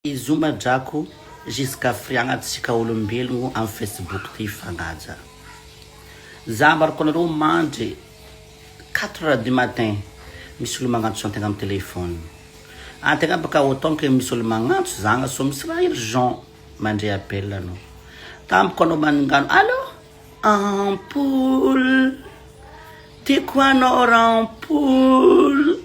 Izuma drako jusqu'à friagnatsika olombelogno amin'ny Facebook ty fagnaja. Za mbarako anareo mandry 4h du matin misy olo magnantso antegna amin'ny téléphone. Antegna baka autant que misy olo magnantso zagna so misy raha urgent mandray appel anao. Tampoko anao maningano allo ampoule tiako anao ampoule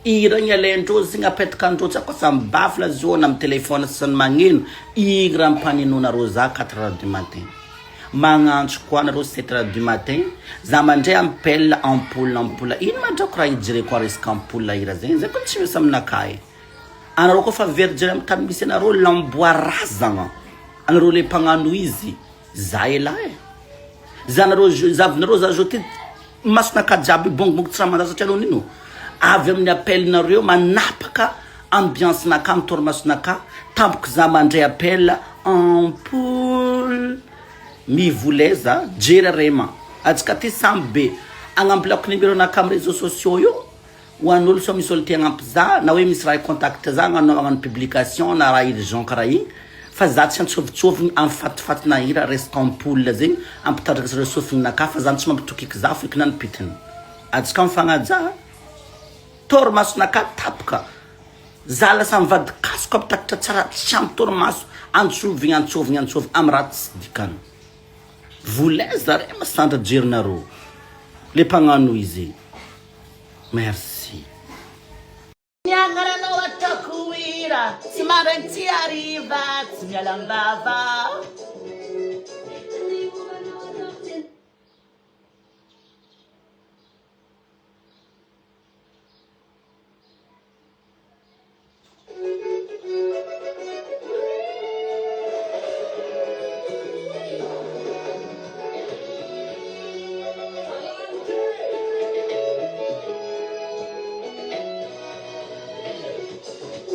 iragny alaindrô zegny apetaka andrô tsy ako sa mbafla zona amin'ny téléphone sasany magneno igny raha mpaninonareo za 4h du matin magnantso koa nareo 7h du matin za mandray appel ampoule ino mandrako raha ijereko koa resaka ampoule ira zegny zay koa tsy misy aminakahy anareo koa fa very jery amin'ny tany misy anareo lamboarazagna anareo le mpagnano izy za elahy za nareo zavinareo za joty masonaka jiaby bongbongo tsy raha mandasa satria anao nino avy amin'ny appel nareo manapaka ambiance naka mitorimasonaka tampoko za mandray appel ampoule mivoleza jery rema atsika ty samby be agnamplako numéro naka amin'ny réseaux sociaux io hoan'olo so misy olo ty agnampy za na hoe misy raha contact za agnano publication na raha urgent karaha igny fa za tsy antsovitsovigny amin'ny fatifatina ira resaka ampoule zegny ampitandraka zareo sofigny naka fa za tsy mampitokiky za feky nanipitiny atsika mifagnaja torimaso naka tapaka za lasa mivady kasoko apitakitra tsara tsy ampy torimaso antsovigny amin'ny raha tsy dikany voleza re masandra jerinareo le mpagnano izy merci niagnaranao atako ira tsy maraigny tsy ariva tsy mialambava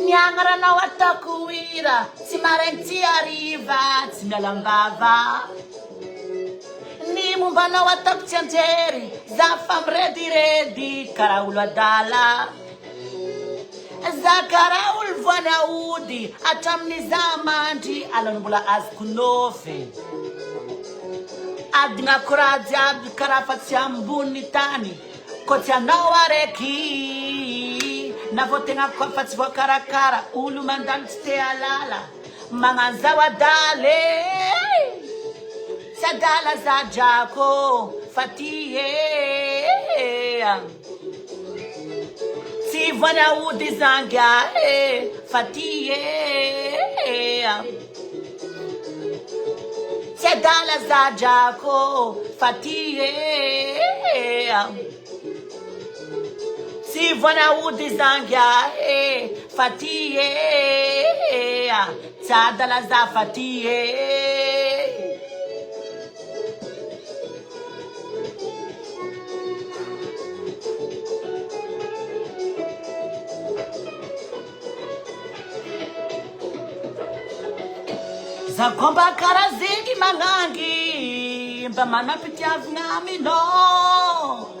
niagnaranao atako ira tsy maraigny tsy ariva tsy mialambava ny mombanao atako tsy anjery za fa mirediredy karaha olo adala za karaha olo voany aody hatramin'ny za mandry alany mbola azoko nofy adigna koraha jiaby karaha fa tsy ambony tany ko tsy anao araiky na vo tegna koa fa tsy voakarakara olo mandalo tsy te alala magnanzao adaly tsy adala za drako fa ty tsy voany aody zanga fa ty tsy adala za drako fa ty si voany aody zanga fa ty tsy adala za fa ty za komba karaha zegny magnangy mba manapitiavagna aminao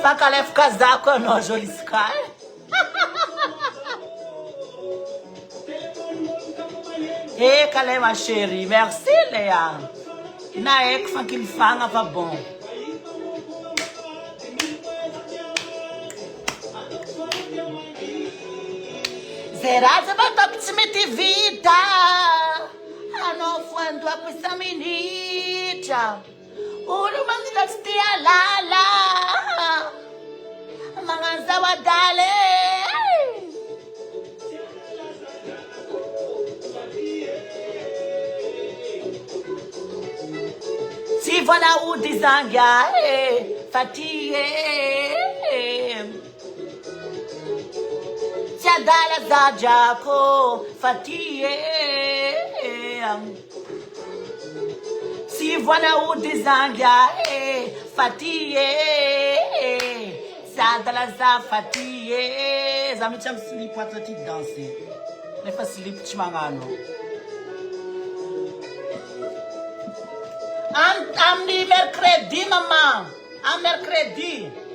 fakalefaka zako anao jolisika kalay ma chérie merci Léa na haiko fankilifagna fa bon zay raha za batako tsy mety vita anao foandoako isa minitra olo mandila tsy te alala magnanzao adaly tsy voany aody zanga fa ty tsy adala za drako fa ty tsy voany aody zanga fa ty tsy adala za fa ty za mitsy amy silipo ato ty danse nefa silipo tsy magnano amin'ny mercredi mamma un mercredi.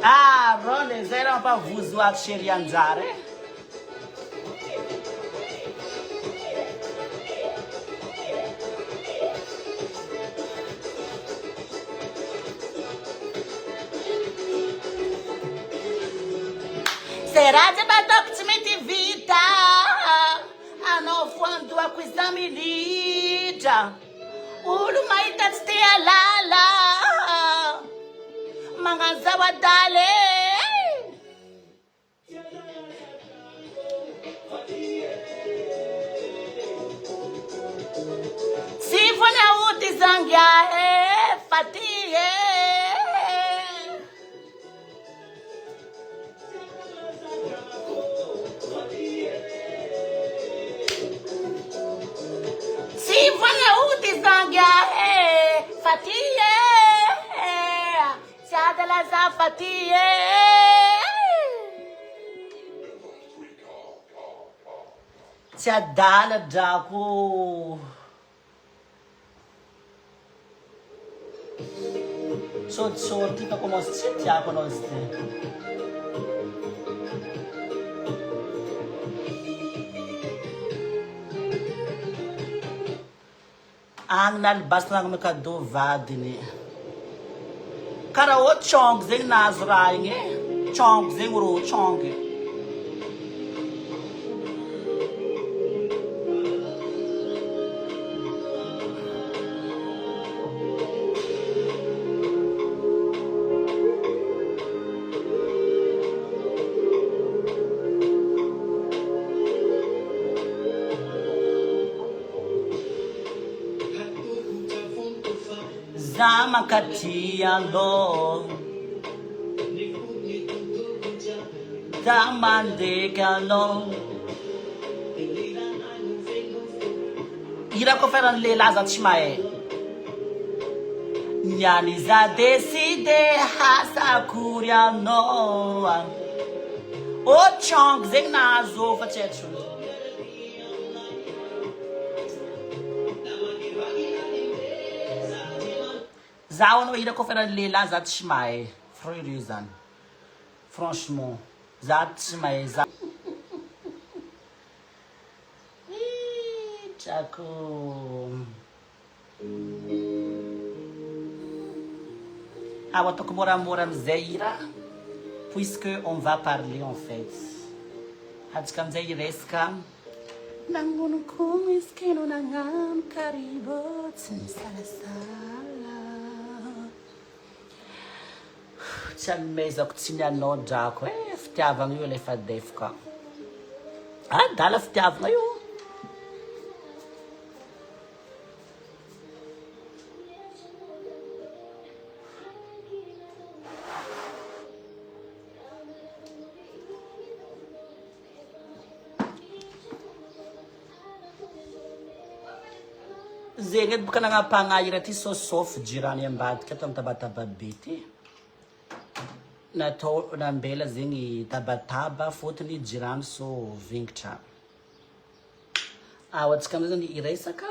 Ah, Ronnie, eram para vos zoar xerianzare. Será de batok timiti vita? A não fundo a coisa milita. Ulu maita stia lala. Mangazawa dale. Sifona uti zangya fatie. Sifona uti zangya fatie. Sadala zafatie. Sadala jaco. Sorti que como se tinha conosco. Ang nalbas lang makaduvadini. Cara o chong zing nazraing chong zing ro chong. Zamakatia lo Zamandeka lo Ira ko feran le lazat shmae Nyani za decide hasa kuria no O chong zing na zo fachechu Zaon o ira ko feran le lazat shmae Freurizan Franchement Zat shmae za Chaco Ah, on toque moram zeira, puisque on va parler en fait. Hadskam zeireska. Nangun kum iskino nangan karibot sala sala. Chan mezok tinya no jako. Ftiavang yo le fadefka. Ah, dala ftiavang yo. Zenget bukan nga pangayra ti so soft jirani mbad katam tabataba biti na to na mbela zingi tabataba fotni jiran so vinkcha awat kam zani iresaka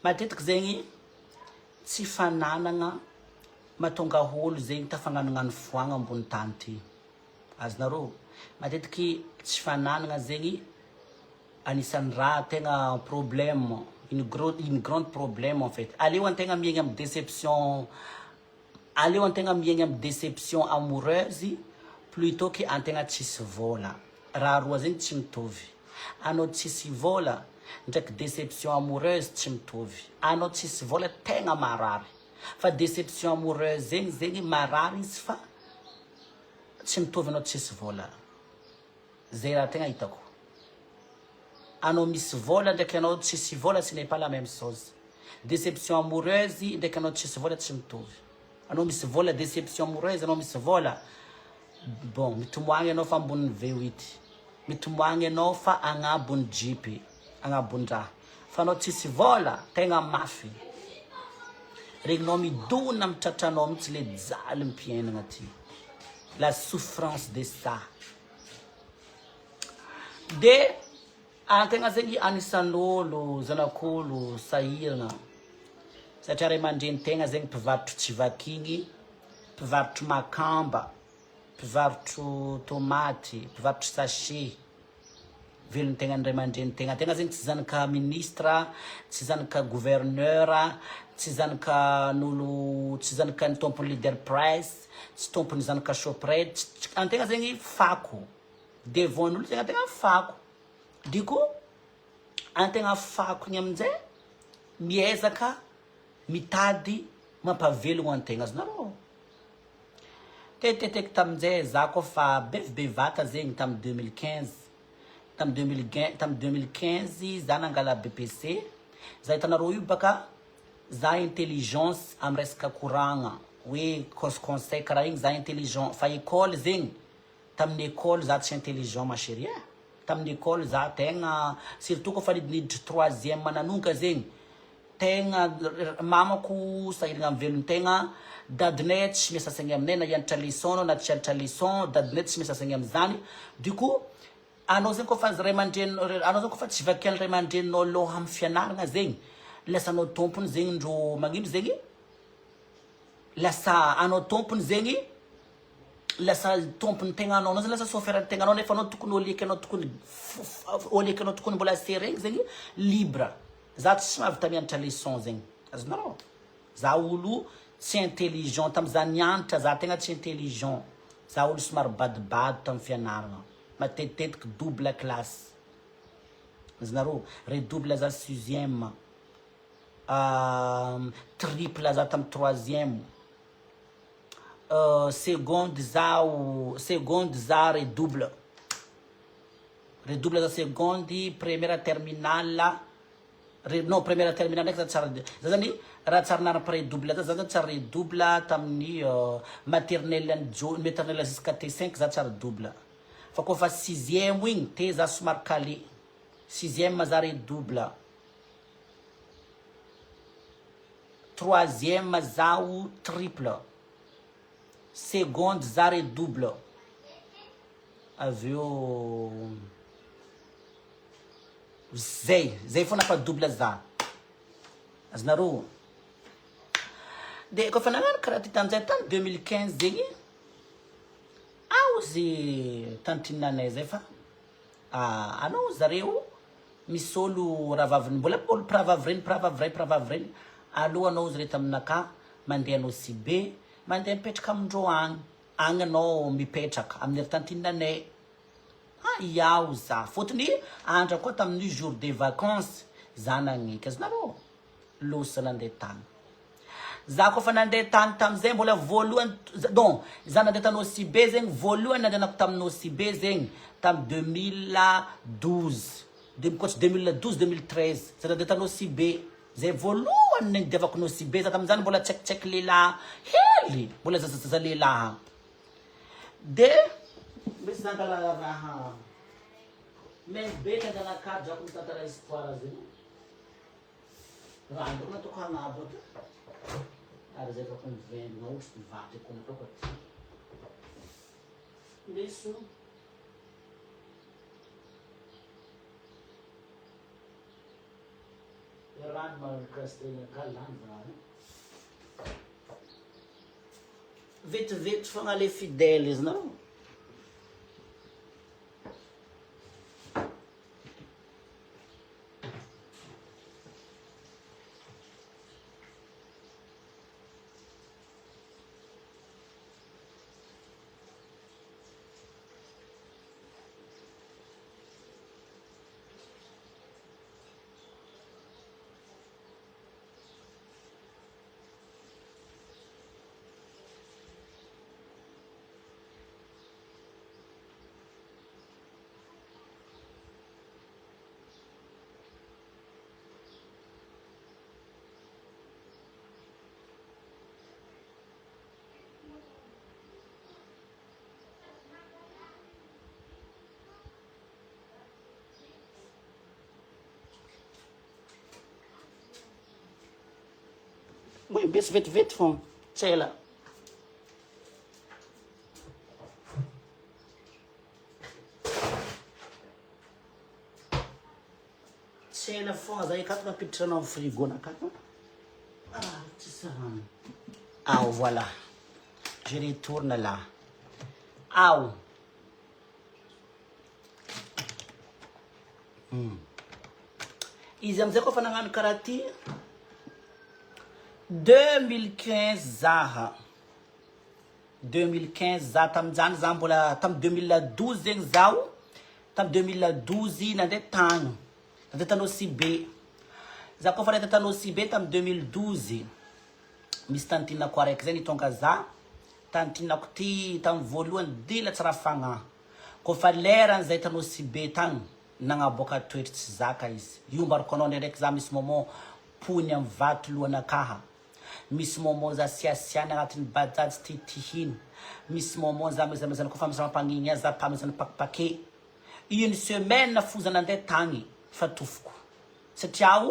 matet zengi si fanana nga matonga holo zengi tafangana ngani fuanga ambon tanty aznaro matet ki si fanana nga zengi anisan'ny raha tegna problème, une grande problème en fait. Aleo antegna miaigny amin'ny déception, aleo antegna miaigny amin'ny déception amoureuse plutôt que antegna tsisy vola. Raha roa zegny tsy mitovy. Anao tsisy vola ndraiky déception amoureuse tsy mitovy. Anao tsisy vola tegna marary. Fa déception amoureuse zegny marary izy fa tsy mitovy anao tsisy vola. Zay raha tegna hitako. Anao misy vola ndraiky anao tsisy vola ce n'est pas la même chose. Déception amoureuse ndraiky anao tsisy vola tsy mitovy. Anao misy vola déception amoureuse, anao misy vola bon, mitomboagny anao fa ambony V8. Mitomboagny anao fa agnabony jeep, agnabony raha. Fa anao tsisy vola tegna mafy. Regninao midona mitratranao mitsy le jaly mpiainana ty. La souffrance de ça. De antegna zegny anisan'olo, zanak'olo sahirana. Satria ray aman-dreny tegna zegny mpivarotro tsivakigny, mpivarotro makamba, mpivarotro tomaty, mpivarotro sachet. Velony tegna ray aman-dreny tegna. Tegna zegny tsy zanaka ministra, tsy zanaka gouverneur, tsy zanaka n'olo, tsy zanaka ny tompony leader price, tsy tompony zanaka shoprite. Antegna zegny fako. Devon'olo tegna tegna fako. Diko antegna fako igny aminjay miezaka mitady mampavelogno antegna azonareo. Teteteky taminjay za ko fa bevata zegny tam 2015. Tam 2015 za nangala BPC. Za hitanareo io baka za intelligence am resaka koragna. Oui, conseil karaha igny za intelligent. Fa école zegny tamin'ny école za tsy intelligent ma chérie. Tamin'ny école za tegna surtout ko fa nididry 3e mananonka zegny tegna mamako sahirana amin'ny velony tegna dadinay tsy miasa saigny aminay na hianatra leçon na tsy hianatra leçon dadinay tsy miasa saigny amin'izany. Du coup anao zegny kofa ray aman-dreny, anao zegny kofa tsy vakian'ny ray aman-dreninao loha amin'ny fianarana zegny lasa anao tompony zegny ndro magnino zegny, lasa anao tompony zegny, lasa tompony tegna anao zegny lasa chauffeur tegna anao nefa anao tokony oleky anao tokony oleky anao tokony mbola sereny zegny libre. Za tsy mahavita mianatra leçon zegny azonareo. Za olo tsy intelligent tam'za nianatra, za tegna tsy intelligent. Za olo somary badibady tam fianarana. Matetitetiky double classe. Azonareo, redouble za 6e. Triple za tam 3e. Seconde za redouble. Redouble za seconde, première terminale. Non, première terminale za tsara. Za zany raha tsara narapa redouble za zany tsara redouble tamin'ny maternelle jusqu'à T5 za tsara double. Fa ko fa 6e igny te za somary calé. 6e za redouble. 3e zao triple. Seconde za redouble. Aveo zay fona fa double za. Azonareo. De kofa nanano karaha ty tanjay tany 2015 zegny. Aozy tantinanay zay fa anao zareo misy olo ravaviny mbola olo pravavireny alo anao zare taminaka mandeha anao Sibe, mandeha mipetraka amindreo agny anao mipetraka amin'ny tantinanay. Iaho za fotony andra koa tamin'ny jour de vacances za nagniky azonareo losa nandeha tany. Za koa fa nandeha tany tam'izay mbola voalohany donc za nandeha tany Sibe zegny voalohany nandehanako tamin'ny Sibe zegny tam 2012 2013 za nandeha tany Sibe zay voalohany nandiavako no Sibe za tamin'izany mbola tsaikitsaiky lehilahy hely mbola zaza lehilahy. De misy nangala raha mais be nangalaka drako mitantara histoire zegny raha ndreo natoko hagnabo ato ary zay fako mivendona ohatry mivaty akony atao koa ty leso rano manikasitrena lany zany vetivety fogna le fidèle izy nao. Oui, bes vetivety fogna. Tsy ela. Tsy ela fogna za akato napiditranao amin'ny frigo akato. Ah, tsisy rano. Ah, voilà. Je retourne là. Ah. Izy amizay koa fa nagnano karaha ty 2015 zaha 2015 za tamin'izany za mbola tamin'ny 2012 zegny zaho tamin'ny 2012 nandeha tagny nandeha tanao Sibe za koa fa nandeha tanao Sibe tamin'ny 2012 misy tantinako araiky zay nitonga za tantinako ty tamin'ny voalohany dila tsy raha fagnahy koa fa leran'izay tanao Sibe tagny nagnaboaka toetry tsy zaka izy iombariko anao ndraiky za misy moment pony amin'ny vato lohanakaha misy moment za siasiany agnatin'ny bajaj titihiny misy moment za mezana koa fa misy mampagnigny za pamezana pakipake une semaine foza nandeha tagny fa tofoko satria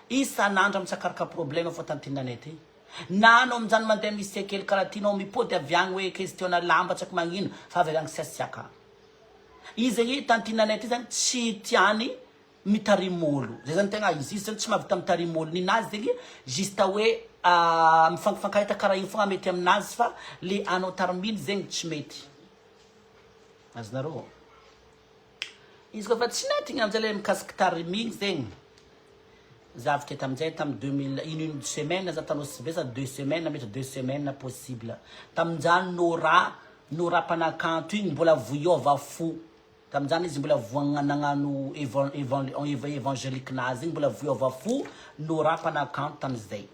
isan'andro amitsakaroka problème fô tantinanay ty nano amin'izany mandeha misy kely karaha ty nao mipody avy agny hoe questionna lamba tsy haiko magnino fa avy agny siasiaka izy zegny tantinanay ty zany tsy tiany mitarimolo zay zany tegna izy zany tsy mahavita mitarimolo ninazy zegny juste hoe mifankahita karaha igny fogna mety aminazy fa le anao tariminy zegny tsy mety azonareo izy koa fa tsy nety igny amizay le mikasiky tariminy zegny za avy teto amizay tamin'ny 2000 une semaine za tanao Sibe sa 2 semaines mety 2 semaines possible tamin'izany nora mpanakanto igny mbola voiova fo tamin'izany izy mbola voanagnano évangélique nazy igny mbola voiova fo nora mpanakanto tamin'izay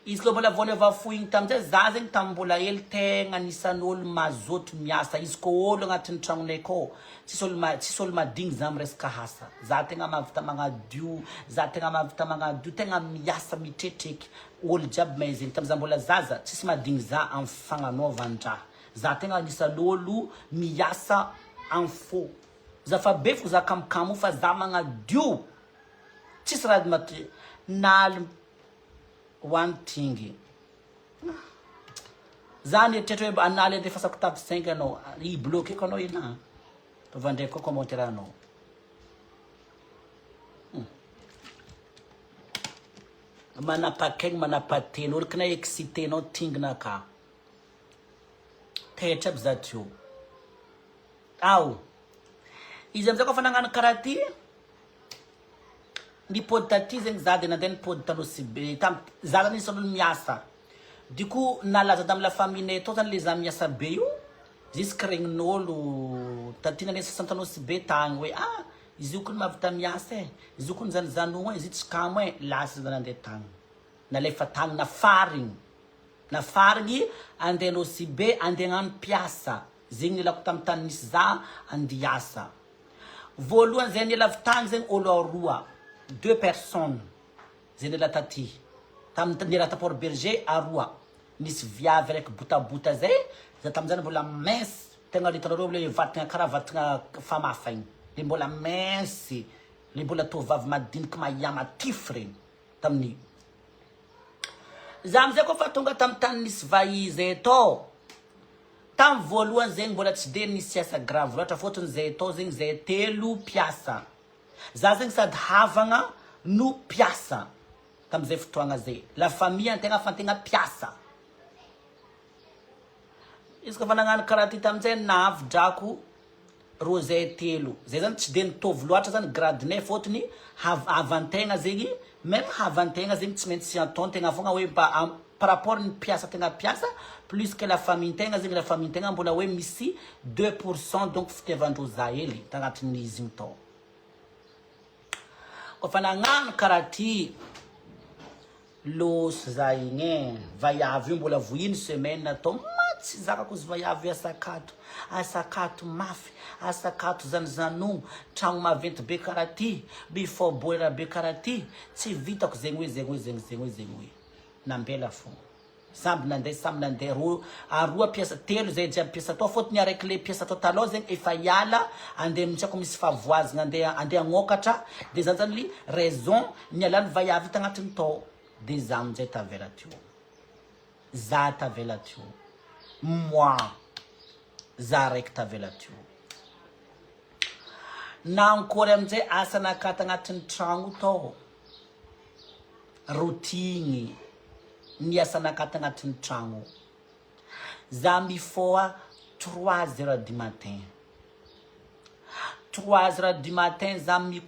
izy koa mbola voiova fo igny tamin'izay za zegny tamin'ny mbola hely tegna anisan'olo mazoto miasa izy ko olo agnatin'ny tragnonay akao tsisy olo madigny za miresaka asa za tegna mahavita magnadio za tegna mahavita magnadio tegna miasa mitretreky olo jiaby may zegny tamin'za mbola zaza tsisy madigny za amin'ny fagnanaovan-draha za tegna anisan'olo miasa en faux za fa be fo za kamokamo fa za magnadio tsisy raha mate naly one thing za nieritretra hoe analy andeha fasako taby 5 anao i-bloqueko anao ina tovy andraiky koa commentaire anao manapakaigny manapateny olo kina excité anao tingina ka tehitra aby za tio ao izy amizay koa fa nagnano karaha ty nipody taty zegny za de nandeha nipody tanao Sibe za zany isan'olo miasa diko nalaza tamin'ny la famille tao zany le za miasa be io jusque regnin'olo taty nandeha sasantanao Sibe tagny hoe izy io kony mahavita miasa izy io kony zany zanou izy io tsy kamo lasa za nandeha tagny nalefa tagny nafarigny andehanao Sibe andeha hagnano piasa zegny nilako tamin'ny tany nisy za andiasa voalohany zay nilavy tagny zegny olo aroa 2 personnes zay nila taty tamin'ny niraha ta Port Berger aroa nisy viavy raiky botabota zay za tamin'izany mbola mince tegna litanareo le vatigna karaha vatigna famafa igny le mbola mince le mbola tovavy madiniky mahamatify regny tamin'io za amizay koa fa tonga tamin'ny tany nisy vahi zay atao tamin'ny voalohany zegny mbola tsy de nisy asa grave loatra fôtony zay atao zegny zay 3 piasa za zegny sady havagna no piasa tamin'izay fotoagna zay la famille antegna fa antegna piasa izy koa fa nagnano karaha ty tamin'izay nahavidrako ro zay 3 zay zany tsy de nitovy loatra zany gradinay fôtony havantegna zegny même havantegna zegny tsy maintsy ataontegna fogna hoe par rapport ny piasa tegna piasa plus que la famille tegna zegny la famille tegna mbola hoe misy 2% donc fitiavandreo za hely tagnatin'izy igny tao koa fa nagnano karaha ty losy za igny vaiavy io mbola vo 1 semaine atao tsy zakako izy vaiavy asakato mafy asakato zanozanogno tragno maventy be karaha ty bifoboera be karaha ty tsy vitako zegny hoe nambela fo samby nandeha aroa piasa 3 zay jiaby piasa atao fôtony araiky le piasa atao taloha zegny efa hiala andeha mitsako misy favoazina andeha agnokatra de zany li raison nialany vaiavy tagnatin'ny tao des âmes tavela tio za tavela tio moi za raiky tavela tio na ankory amizay asa nakata agnatin'ny tragno tao routine ny asa nakata agnatin'ny tragno za mifoha 3h du matin 3h du matin za mi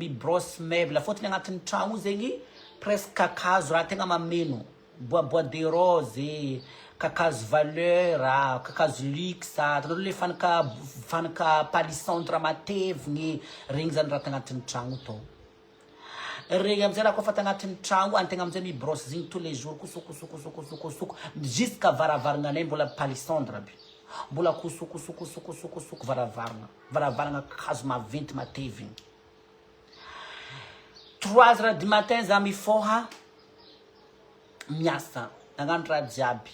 brosse meuble fotony agnatin'ny tragno zegny presque kakazo raha tegna mameno bois de rose kakazo valeur kakazo luxe tanalo le fanaka palissandre matevigny regny zany raha tagnatin'ny tragno tao regny amizay raha kofa tagnatin'ny tragno antegna amizay mi brosse zegny tous les jours kosoko jusqu'à varavaragna anay mbola palissandre aby mbola kosoko varavaragna kakazo maventy matevigny 3h du matin za mifoha miasa nagnano raha jiaby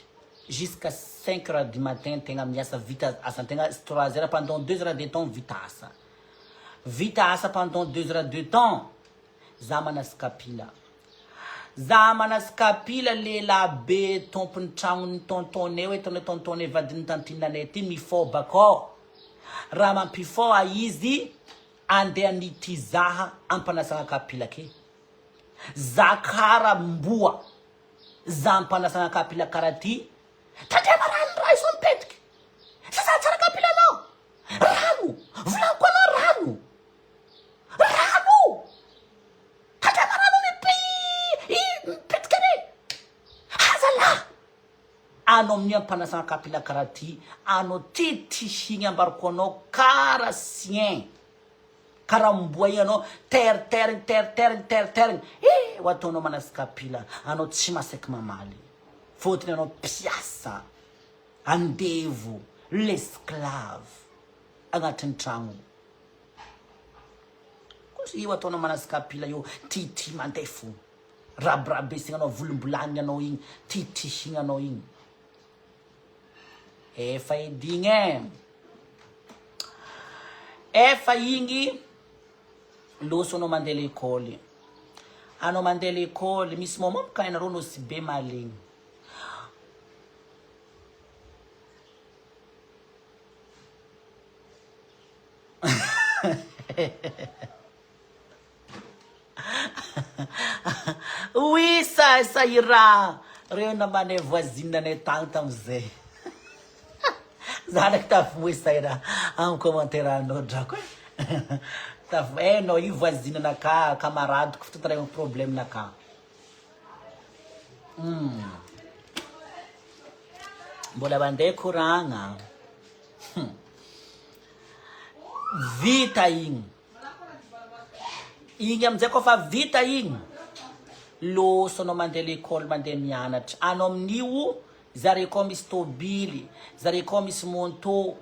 jusqu'à 5h du matin tegna miasa vita asa tegna 3h pendant 2h de temps vita asa pendant 2h de temps za manasika pila lehilahy tompony tragnony tontonay hoe tontonay vadiny tantinanay ty mifoha bakao raha mampifoha izy andeha nitizaha ampanasagna kapila ke za kara mboa za ampanasagna kapila kara ty tandrema rano raha iso mipetiky sasa tsara kapila anao rano volanko anao rano tandrema rano mipetiky ane azala anao amin'ny ampanasagna kapila kara ty anao titisigny ambarako anao kara sien kara mboa ianao terigny wataonao manasika pila anao tsy masaky mamaly fotony anao piasa andevo l'esclave agnatin'ny tragno kozy wataonao manasika pila io titi mandefo rabrabesina anao volombolagny anao igny titisigny anao igny efa edigny efa igny loso anao mandeha l'école anao mandeha l'école misy moment ka anareo anao sy be malegny oui ça ira reo namane voisine anay tagny tamizay za ndraiky tafomoy saira amin'ny commentaire anao drako no io voisine naka camarade ko fitotray un problème naka mbola mandeha koragna vita igny amizay kofa vita igny loso anao mandeha l'école mandeha mianatra anao amin'io zare koa misy tobily zare koa misy monto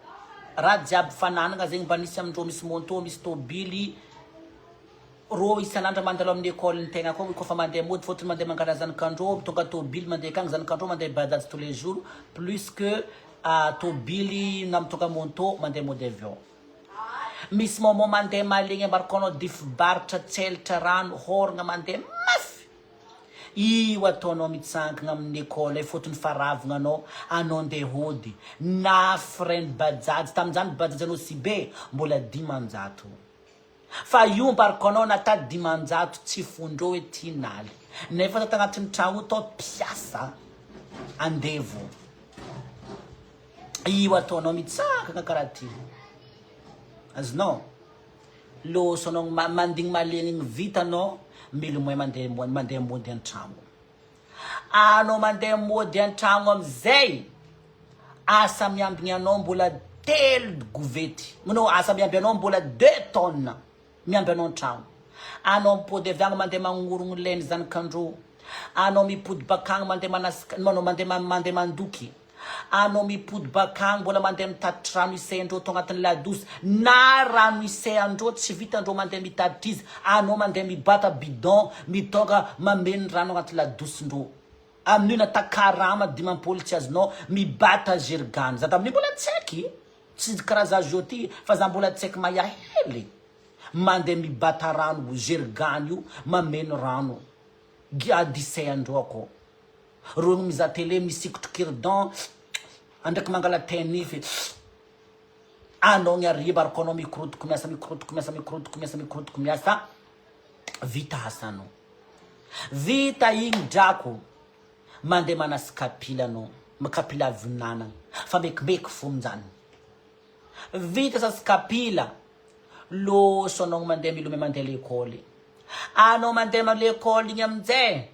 raha jiaby fananagna zegny mba nisy amindreo misy monto misy tobily ro isanandra mandalo amin'ny école ny tegna koa kofa mandeha mody fotony mandeha mangala zanakandreo tonga tobily mandeha akagny zanakandreo mandeha badazy tous les jours plus que tobily na mitonga monto mandeha mody avion misy moment mandeha malegny ambarako anao difibaritra tselatra rano horagna mandeha mafy io ataonao mitsangana amin'ny école fotony faravagna anao andeha hody na frein bajaj tamizany bajaj anao si be mbola 10 fa io mbarako anao nata 10 tsy fondreo hoe tinaly nefa tata agnatin'ny tragno tao piasa andevo io ataonao mitsangana karaha ty azonao loso anao mandigny malegny vita anao mily moy mandeha mody an-tragno anao mandeha mody an-tragno amizay asa miambigny anao mbola 3 govety no asa miamby anao mbola 2 tonnes miamby anao an-tragno anao mipody avy agny mandeha magnorogno lainy zanakandreo anao mipody bakagny mandeha mandoky anao mipody bakagny mbola mandeha mitatitry rano isay-andreo to agnatin'ny ladosy na rano isay-andreo tsy vitandreo mandeha mitatitry izy anao mandeha mibata bidon mitonga mameny rano agnaty ladosindreo amin'io nata karama 10 tsy azonao mibata jergany za tamin'io mbola tsaiky tsy karaza zao ty fa za mbola tsaiky mahahely mandeha mibata rano jergany io mameny rano giadisay androko ro miza télé misikotro kirdan andraiky mangala tenify anao ny ariba araka anao mikorotoky miasa vita asanao vita igny drako mandeha manasy kapila anao makapila vinanana fa mekimeky fomjany vita sasy kapila loso anao mandeha milome mandeha l'école anao mandeha l'école igny amizay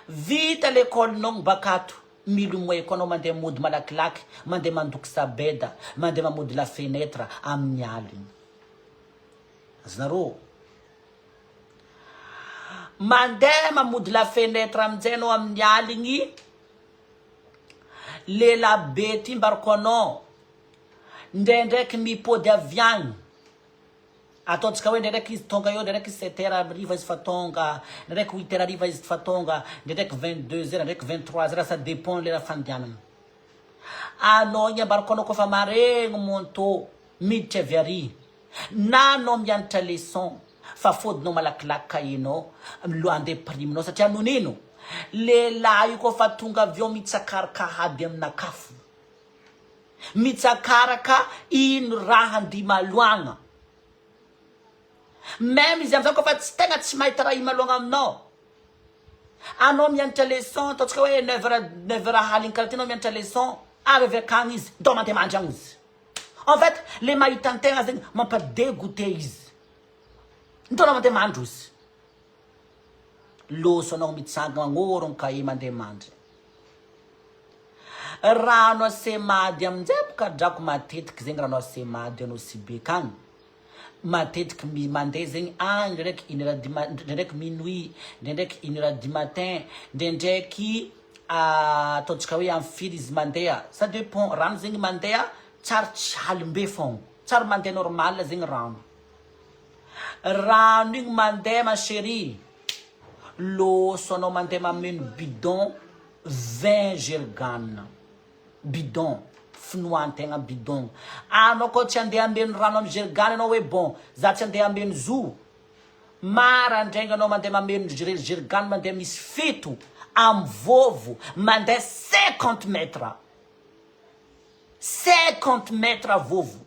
vita l'école nao bakato milomoeko anao mandeha mody malakilaky mandeha mandoky sabeda mandeha mamody la fenêtre amin'ny aligny azanarô mandeha mamody la fenêtre amizay anao amin'ny aligny lela be ty mbarako anao ndraindraiky mipody aviagny ataontsika hoe ndraindraiky izy tonga eo ndraindraiky 7h ariva izy fa tonga ndraindraiky 8h ariva izy fa tonga ndraindraiky 22h ndraindraiky 23h ça dépend lera fandianana anao igny ambarako anao kofa maregny monto miditra avy ary na anao mianatra leçon fa fodinao malakilaky kainao andeha priminao satria nonino lehilahy io kofa tonga avy eo mitsakaraka hady aminakafo mitsakaraka ino raha andimaloagna même izy amizay kofa tsy tegna tsy mahita raha imaloagna aminao anao mianatra leçon ataontsika hoe 9h haligny karaha ty anao mianatra leçon avy akagny izy ndao mandeha mandragno izy en fait le mahita antegna zegny mampadégoûté izy ndao mandeha mandro izy loso anao mitsanga magnôrogno kae mandeha mandry rano asemady amizay boka drako matetiky zegny rano asemady anao Sibeka agny matetiky mandeha zegny agny ndraindraiky minuit ndraindraiky 1h du matin ndraindraiky ataontsika hoe amfiry izy mandeha ça dépend rano zegny mandeha tsary tsy halimbe fogna tsary mandeha normal zegny rano igny mandeha ma chérie loso anao mandeha mameno bidon 20 jergane bidon finoantegna bidon anao koa tsy andeha ambeno rano amy jergane anao hoe bon za tsy andeha ambeno zo marandraigny anao mandeha mameno jergane mandeha misy fito amy vovo mandeha 50 mètres 50 mètres vovo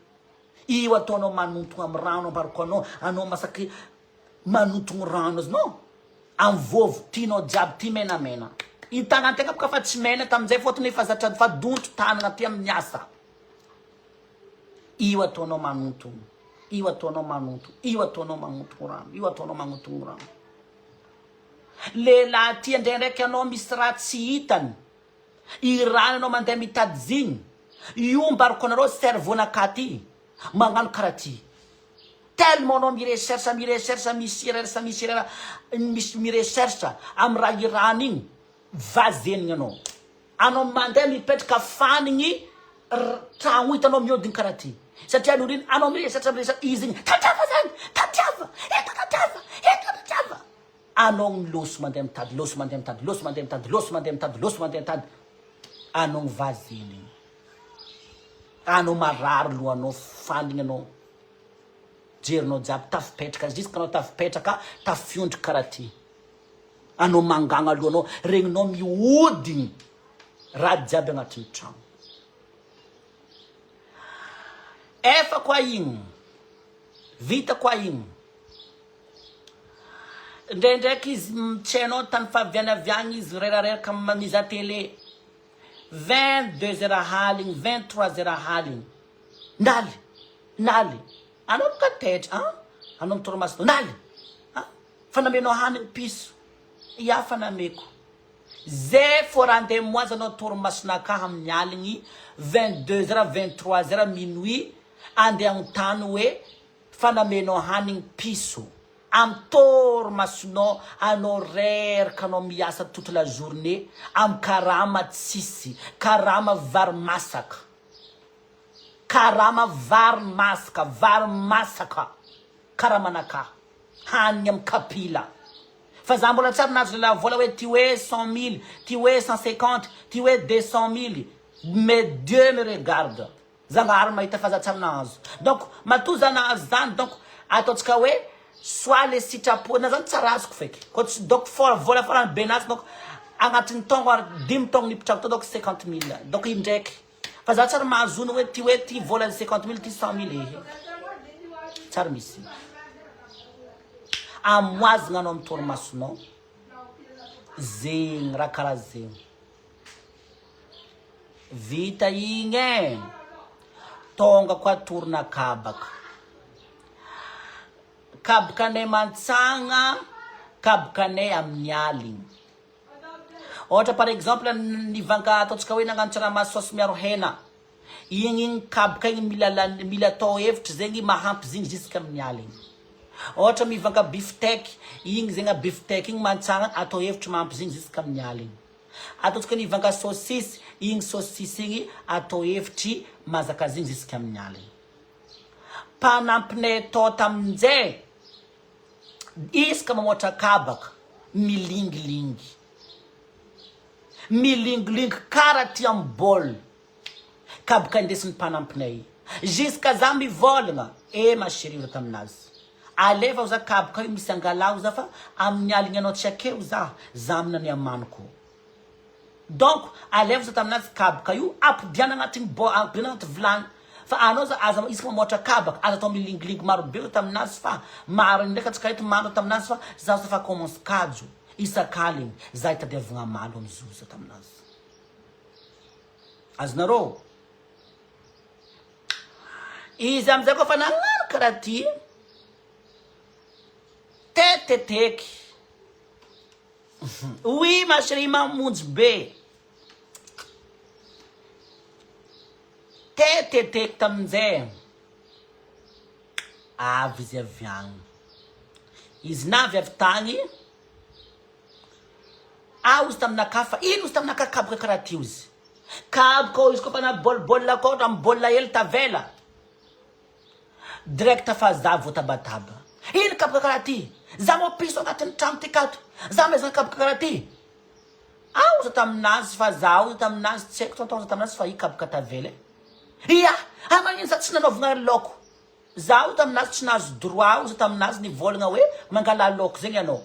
io ataonao manontogna amy rano ambarako anao masaky manontogny rano azy non amy vovo tianao jiaby ty menamena itanantegna boka fa tsy mena tamizay fotony efa zatra fa dontro tanana ty amin'ny asa io ataonao manontogno io ataonao manontogno rano lehilahy ty ndraindraiky anao misy raha tsy hitany i rano anao mandeha mitady zigny io mbarako anareo cerveau-naka ty magnano karaha ty tellement anao mirecherche mirecherche amy raha irano igny vazenigny anao mandeha mipetraka fanigny tragno hitanao miodigny karaha ty satria noriny anao mirecherche izy igny tatiava zany tatiava anao loso mandeha mitady anao vazenigny anao marary lohanao fanigny anao jerinao jiaby tafipetraka jusque anao tafipetraka tafiondry karaha ty anao mangagna alohanao regninao miodigny raha jiaby agnatin'ny tragno efa koa igny vita koa igny ndraindraiky izy tsy hainao tany faviagny izy rerareraka miza télé 22h haligny 23h haligny ndaly anao boka tetra anao mitoromaso ndaly fanamenao hanigny piso ia fanameko zay fô raha andeha moazy anao toromasonaka amin'ny aligny 22h 23h minuit andeha agnontany hoe fanamenao hanigny piso amy toromasonao anao reraka anao miasa toute la journée amy karama tsisy karama vary masaka karamanaka hanigny amy kapila fa za mbola tsary nazo lela vola hoe ty hoe 100 000 ty hoe 150 ty hoe 200 000 mais Dieu me regarde zanahary mahita fa za tsary nahazo donc matoa za nahazo zany donc ataontsika hoe soit les sitrapo na zany tsara azoko feky ko tsy doko vola farany be nazy donc agnatin'ny taongo 10 taongo nipitrako to donc 50 000 donc indraiky fa za tsara mahazono hoe ty vola 50 000 ty 100 000 tsara misy amoazigna anao amin'ny torimasonao zegny raha karaha zegny vita igny tonga ko atorona kabaka kabakanay mantsagna kabakanay amin'ny aligny ohatra par exemple nivanga ataontsika hoe nagnano tsaramaso saosy miaro hena igny kabaka igny mila atao hevitra zegny mahampy zigny jusqu'à amin'ny aligny ohatra mivanga beefsteak igny zegny beefsteak igny mantsagna atao hevitra mahampy zigny jusqu'à amin'ny aligny ataontsika nivanga saucisse igny saucisse igny atao hevitry mazaka zigny jusqu'à amin'ny aligny panampinay atao tamin'izay isaka mamoatra kabaka milingilingy kara ty amin'ny bol kabaka indesin'ny mpanampinay jusqu'à za mivolagna mashirira taminazy aleva za kabaka io misy angalao za fa amin'ny aligny anao tsy akeo za aminany amaniko donc aleva za taminazy kabaka io ampidiana agnatin'ny ampidiana agnaty vilany fa anao za aza isaka mamoatra kabaka aza atao milingilingy maro be taminazy fa maro ndraiky atsika eto maro taminazy fa za fa commence kajo isakaligny za itadiavagna malo am'zoza taminazy azonareo izy am'izay koa fa nagnano karaha ty teteteky oui ma chérie mamonjy be teteteky tamin'izay avy izy avy agny izy navy avy tagny izy taminaka fa ino izy taminaka kabaka karaha ty izy kabaka izy kofa na bolibola koa amy bola hely tavela direct fa za votabataba ino kabaka karaha ty za mopiso agnatin'ny trano ty kato za mezana kabaka karaha ty za taminazy fa za taminazy tsy haiko tonton za taminazy fa i kabaka tavela ia magnino za tsy nanaovagna laoko za taminazy tsy nahazo droit za taminazy nivolagna hoe mangala laoko zegny anao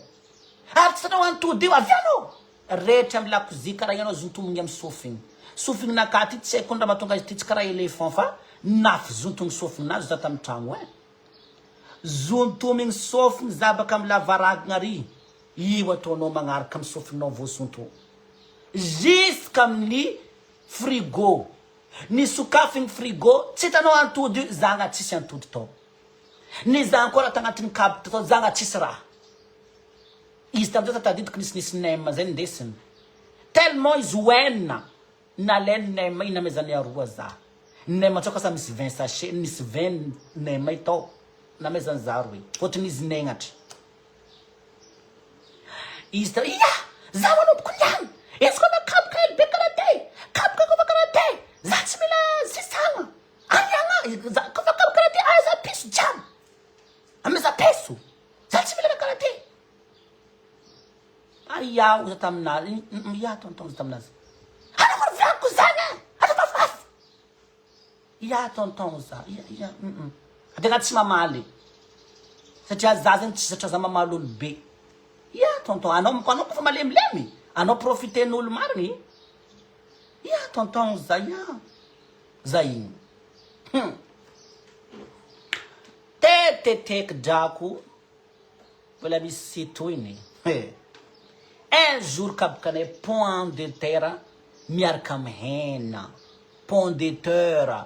ary tsy tanao antody io avy anao rehetra amy lakozia karaha ianao zontomigny amy sofigny sofigny nakaty tsy haiko ndra mahatonga izy ty tsy karaha éléphant fa nafy zontomigny sofignazy za tamy tragno zontomigny sofigny za baka amy lavaragna ary io ataonao magnaraka amy sofingnao voasonto jusqu'à amin'ny frigo ny sokafigny frigo tsy hitanao antody io zagna tsisy antody tao ny za ankora tagnatin'ny kabaka tao zagna tsisy raha izy tamizay tatadidiko nisy nem zay ndesiny tellement izy hoenina nalainy nem iny namezany aroa za nem tsaka sa misy 20 sachet misy 20 nem tao namezany za roe fotony izy negnatra izy ta za manomboko niany izy koa na kabaka hely be karaha ty kabaka kofa karaha ty za tsy mila sisagna anyagna kofa kabaka karaha ty za piso jiaby ameza piso za tsy mila karaha ty iaho za taminazy tonton za taminazy anakoro viako zany atafafafy tonton za ategna tsy mamaly satria za zany tsy satria za mamaly olo be tonton anao kofa malemilemy anao profiten'olo mariny tonton za za igny teteteky drako mbola misy sitoiny un jour kabakanay pomme de terre miaraka amy hena pomme de terre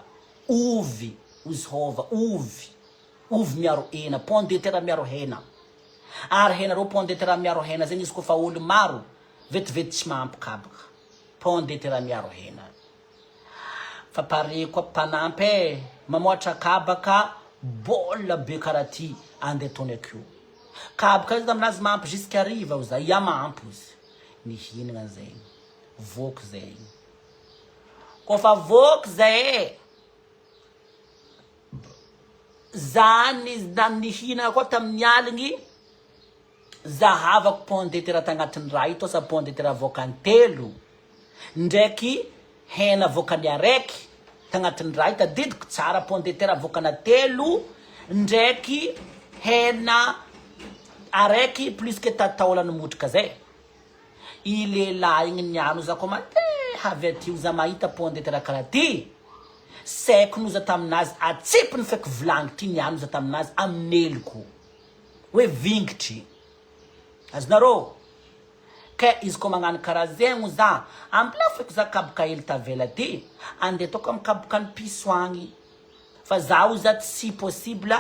ovy izy hova ovy miaro hena pomme de terre miaro hena ary hena rô pomme de terre miaro hena zegny izy kofa olo maro vetivety tsy mahampy kabaka pomme de terre miaro hena fa pare koa mpanampy mamoatra kabaka bola be karaha ty andeha tony akeo kabaka izy taminazy mahampy jusqu'à riva za mahampy izy mihinagna zegny voky zegny kofa voky zay za nihinagna koa tamin'ny aligny zahavako pomme de terre tagnatin'ny raha ito sa pomme de terre voakany 3 ndraiky hena voakany 1 tagnatin'ny raha tadidiko tsara pomme de terre voakana 3 ndraiky hena araiky plus que tataolany motrika zay i lehilahy igny niano za koa avy aty za mahita ponde tera karaha ty saiko noza taminazy atsipiny feky vilagny ty niano za taminazy amineliko hoe vingitry azonarô ka izy koa magnano karaha zegny za ampla feky za kaboka hely tavela ty andeha ataoko amin'ny kaboka ny piso agny fa zaho za tsy possible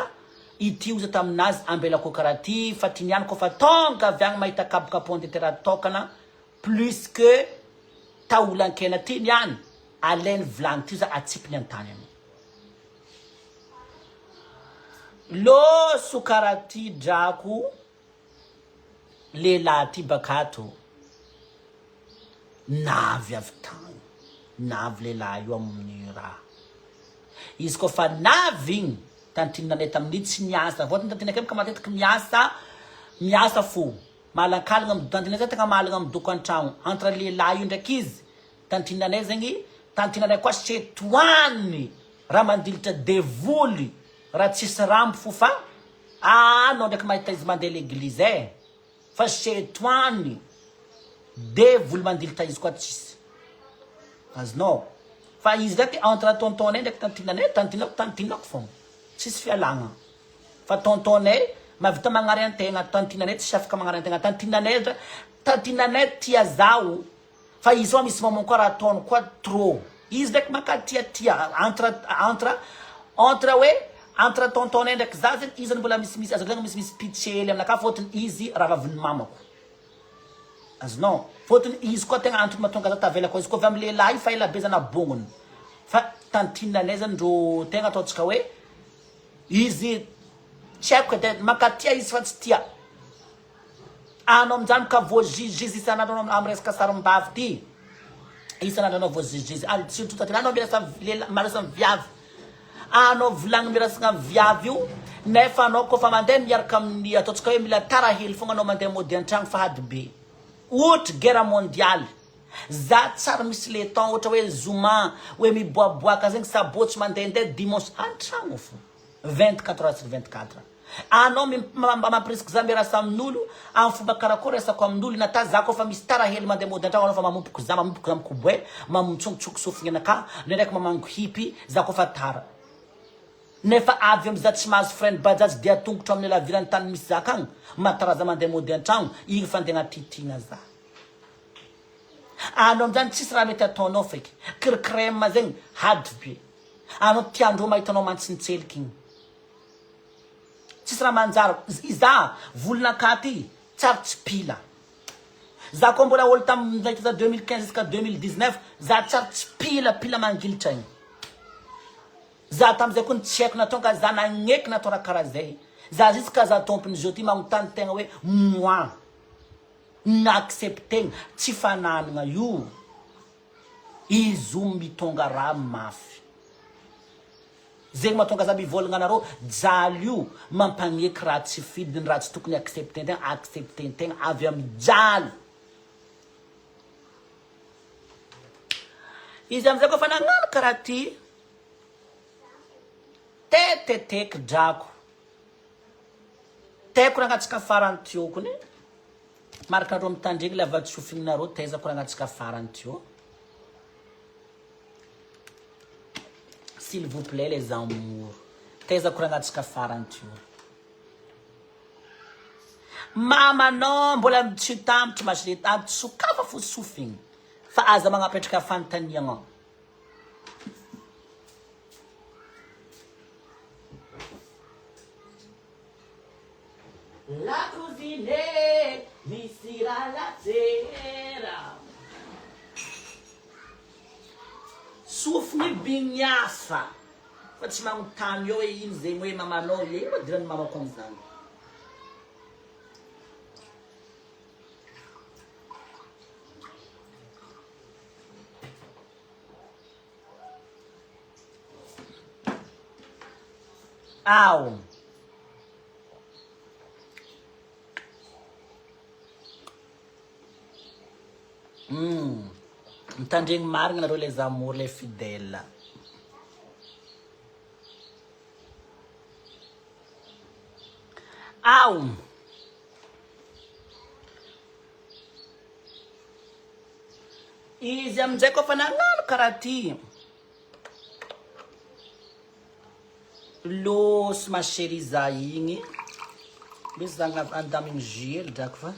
ity oza taminazy ambelako karaha ty fa ty niano koa fa tonga avy agny mahita kaboka ponde tera tokana plus que taolan-kena ty niany alainy vilagny ty za atsipiny antany any loso karaha ty drako lehilahy ty bakato navy avy tagny navy lehilahy io amin'ny raha izy koa fa navy igny tantinanay tamin'ny tsy miasa vôtany tantinakay ka matetiky miasa fo malankalagna amin'ny tantinay zay tegna malagna amin'ny doko an-tragno entre lehilahy io ndraiky izy tantinanay zegny tantinanay koa setoany raha mandilitra devoly raha tsisy rambo fo fa anao ndraiky mahita izy mandeha l'église fa setoany devoly mandilitra izy koa tsisy azonao fa izy ndraiky entre tontonay ndraiky tantinako fogna tsisy fialagna fa tontonay mavita magnary antegna tantinanay tsy afaka magnary antegna tantinanay tia zao fa izy koa misy momon koa raha ataony koa trop izy ndraiky makatiatia entre hoe entre tontonay ndraiky za zegny izy mbola misimisy azogna misimisy pitsely aminaka fôtony izy raha vaviny mamako azonao fôtony izy koa tegna antony mahatonga za tavela koa izy koa avy amin'ny lehilahy fa ela be zana bongony fa tantinanay zany ro tegna ataontsika hoe izy tsy haiko edy makatia izy fa tsy tia anao aminjany ka voazizizy isan'andro amin'ny resaka sarim-bavy ty isan'andro anao voazizizy surtout taty anao miarasa viavy anao vilagny miarasana viavy io nefa anao koa fa mandeha miaraka amin'ny ataontsika hoe mila tara hely fogna anao mandeha mody an-tragno fa hady be ohatra guerre mondiale za tsara misy le temps ohatra hoe zoma hoe miboaboaka zegny sabotsy mandehandeha dimanche an-tragno fo 24 heures sur 24 anao mampresque za miarasa amin'olo amin'ny fomba karakory resako amin'olo nata za koa fa misy tara hely mandeha mody an-tragno anao fa mamompoko za mikoboe mamontsongotsongo sofigny anaka ndraiky mamango hipy za koa fa tara nefa avy amza tsy mahazo freine bajazy dia tongotro amin'ny lavirany tany misy zaka agny mataraza mandeha mody an-tragno igny fa andeha titigna za anao amizany tsisy raha mety ataonao feky crème zegny hady be anao tiandro mahitanao mantsinitseliky igny tsisy raha manjara za volonaka ty tsara tsy pila za koa mbola olo tamin'ny 2015 jusqu'à 2019 za tsara tsy pila mangilitra igny za tamizay koa tsy haiko natonga za nagneky natao raha karaha zay za jusqu'à za tompony zao ty magnotany tegna hoe moi naacceptegna tsy fananagna io izy mitonga raha mafy zegny matonga za mivolagna anareo jaly io mampagneky raha tsy fidiny raha tsy tokony acceptentegna avy amin'ny jaly izy amizay koa fa nagnano karaha ty teteteky drako teko ragnatsika farany tio kony maraka nareo mitandregny lava tsofinareo tezako ragnatsika farany tio s'il vous plaît les amours tezako ragnatsika farany tio mamanao mbola tsy tamitry masile tamity sokafa fo sofigny fa aza magnapetraka fanontaniagna la cuisine mi sera la sera sofigny bigniasa fa tsy magnotany eo hoe ino zegny hoe mamanao ino madirany mamako amizany ao mitandregny marigna nareo les amours les fidèles ao izy amizay kofa nagnano karaha ty losy mashery za igny misy zagny andamigny juillet drako fa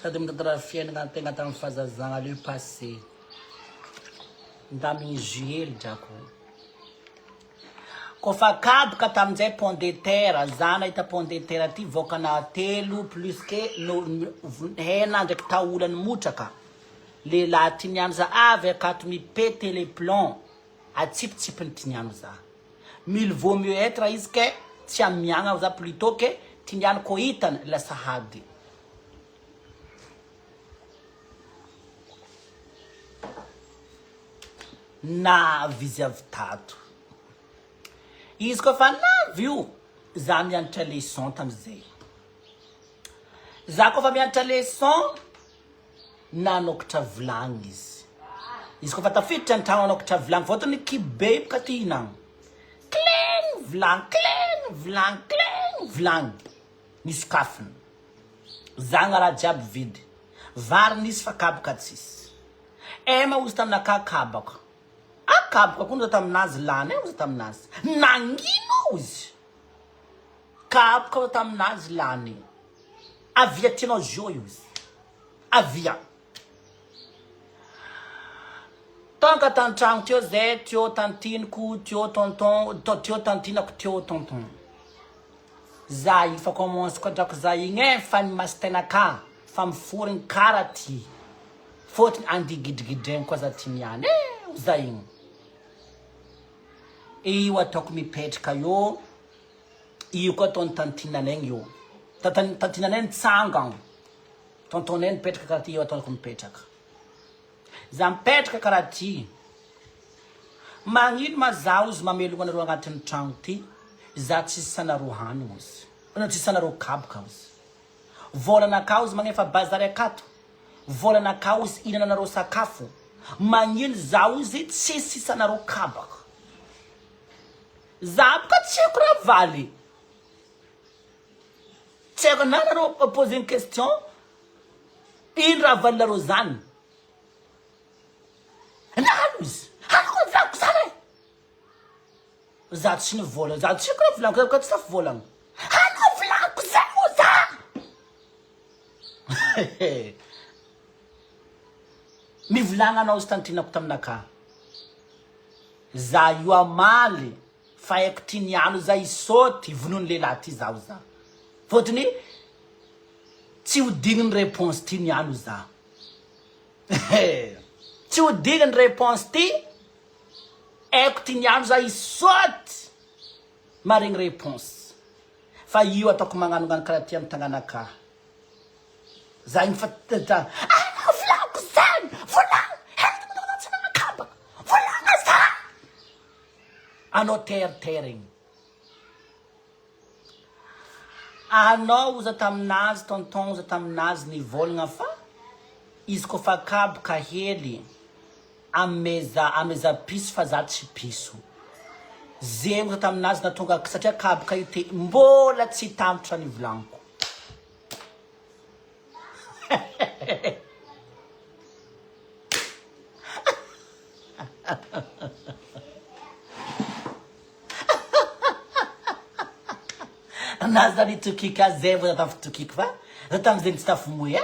sady mitantara fiainana tegna tamin'ny fahazazagna le passé andamigny juillet drako kofa kaboka tamin'izay pont de terre za nahita pont de terre ty vokana 3 plus ke hena ndraiky taolany motraka lehilahy tiniano za avy akato mipete les plomb atsipitsipiny tiniano za mille vaut mieux être izy ke tsy amiagna za plutôt ke tiniano ko hitany lasa hady na vizy avy tato izy kofa navy io za mianatra leçon tamizay za kofa mianatra leçon nanokatra vilagny izy kofa tafiditra an-tragno nanokatra vilagny fotony kibe boka ty hinagny kleng vilagny nisy kafiny zagna raha jiaby vidy vary nisy fa kaboka tsisy ema ozy taminaka kabaka akabaka koa noza taminazy lany ozy taminazy nangino ozy kabaka oza taminazy lany avia tianao jo izy avia tonga tantragno teo zay teo tantiniko teo tonton teo tantinako teo tonton za io fa commence koa drako za igny fa nimasy tenaka fa miforigny kara ty fotony andigidigidregny koa za tiniany za igny io ataoko mipetraka io koa tony tantinanegny io tantinanay nitsangagno tontonay nipetraka karaha ty io ataoko mipetraka za mipetraka karaha ty magnino mazaho izy mamelogna anareo agnatin'ny tragno ty za tsisy sanareo hanigny izy tsisy sanareo kaboka izy volanakao izy magnefa bazary akato volanakao izy ihinananareo sakafo magnino zaho izy tsisy sanareo kabaka za boka tsy haiko raha valy tsy haiko na nareo pose une question ino raha valinareo zany nano izy hanako vilako zany za tsy nivolagna za tsy haiko raha vilanako ka tsy tafy volagna hanao vilako zany mo za mivolagna anao izy tantinako taminaka za io amaly fa haiko tiniano za isoty vonony lehilahy ty zaho za fotony tsy hodigny réponse tiniano za tsy hodigny réponse ty haiko tiniano za isoty maregny réponse fa io ataoko magnanongano karaha ty amy tagnanaka za igny fa anao vilako zany volagna henatmanakabaka volagna za anao teriterigny anao oza taminazy tonton oza taminazy nivolagna fa izy kofa kaboka hely ameza piso fa za tsy piso zegny oza taminazy natonga satria kaboka io te mbola tsy tampotra nivolaniko nazy zany tokika zay vo za tamy fitokiko fa za tamizay tsy tafomoy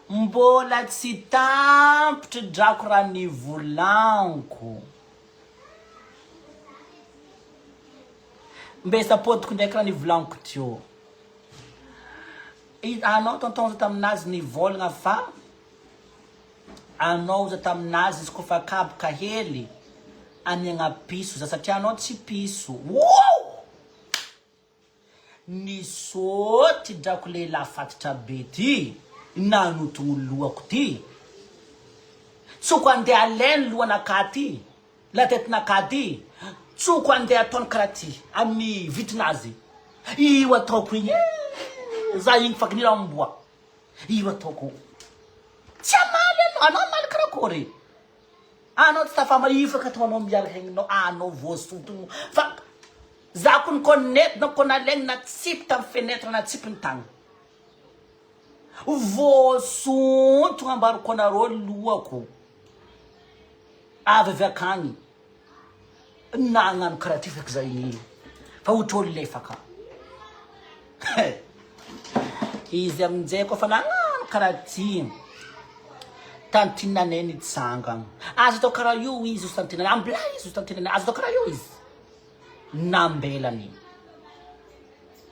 mbola tsy tampotry drako raha nivolaniko mbe sapodiko ndraiky raha nivolaniko teo anao tonton za taminazy nivolagna fa anao za taminazy izy kofa kaboka hely aniagna piso za satria anao tsy piso wow nisoty drako lehilahy fatitra be ty nanotogny lohako ty tsoko andeha alainy lohanaka ty latetinaka ty tsoko andeha ataony karaha ty amin'ny vitinazy io ataoko igny za igny fakinira amboa io ataoko tsy amaly anao amaly karakory anao tsy tafama io fa kataonao miaraka hegninao anao voasotogno fa za ko ny connaître na ko nalegny na tsipy tamy fenêtre na tsipy ny tagna voasonto ambaroko anareo lohako avy akagny nagnano karaha ty feky zay fa ohatry olo lefaka izy aminjay koa fa nagnano karaha ty tantinanay nitsangana azo atao karaha io izy ozy tantinanay ambla izy ozy tantinanay azo atao karaha io izy nambelany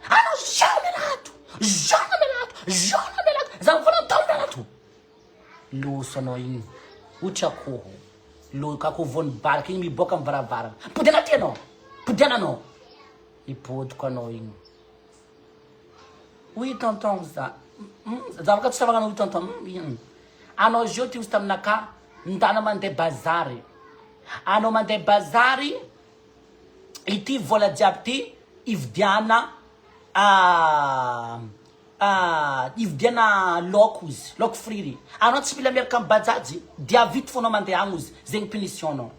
anao jamais melato za mivona tao melato loso anao igny ohatry akoho akoho vony balaky igny miboaka amy varavarana podiana ty anao podiana anao ipodiko anao igny oui tonton za zavaka tsy savagna oui tonton anao zio ty ozy taminaka ndana mandeha bazary anao mandeha bazary ity vola jiaby ty ividiana ividiana loko izy loko friry anao tsy mila miaraka amy bajajy dia vity fonao mandeha agny izy zegny punition anao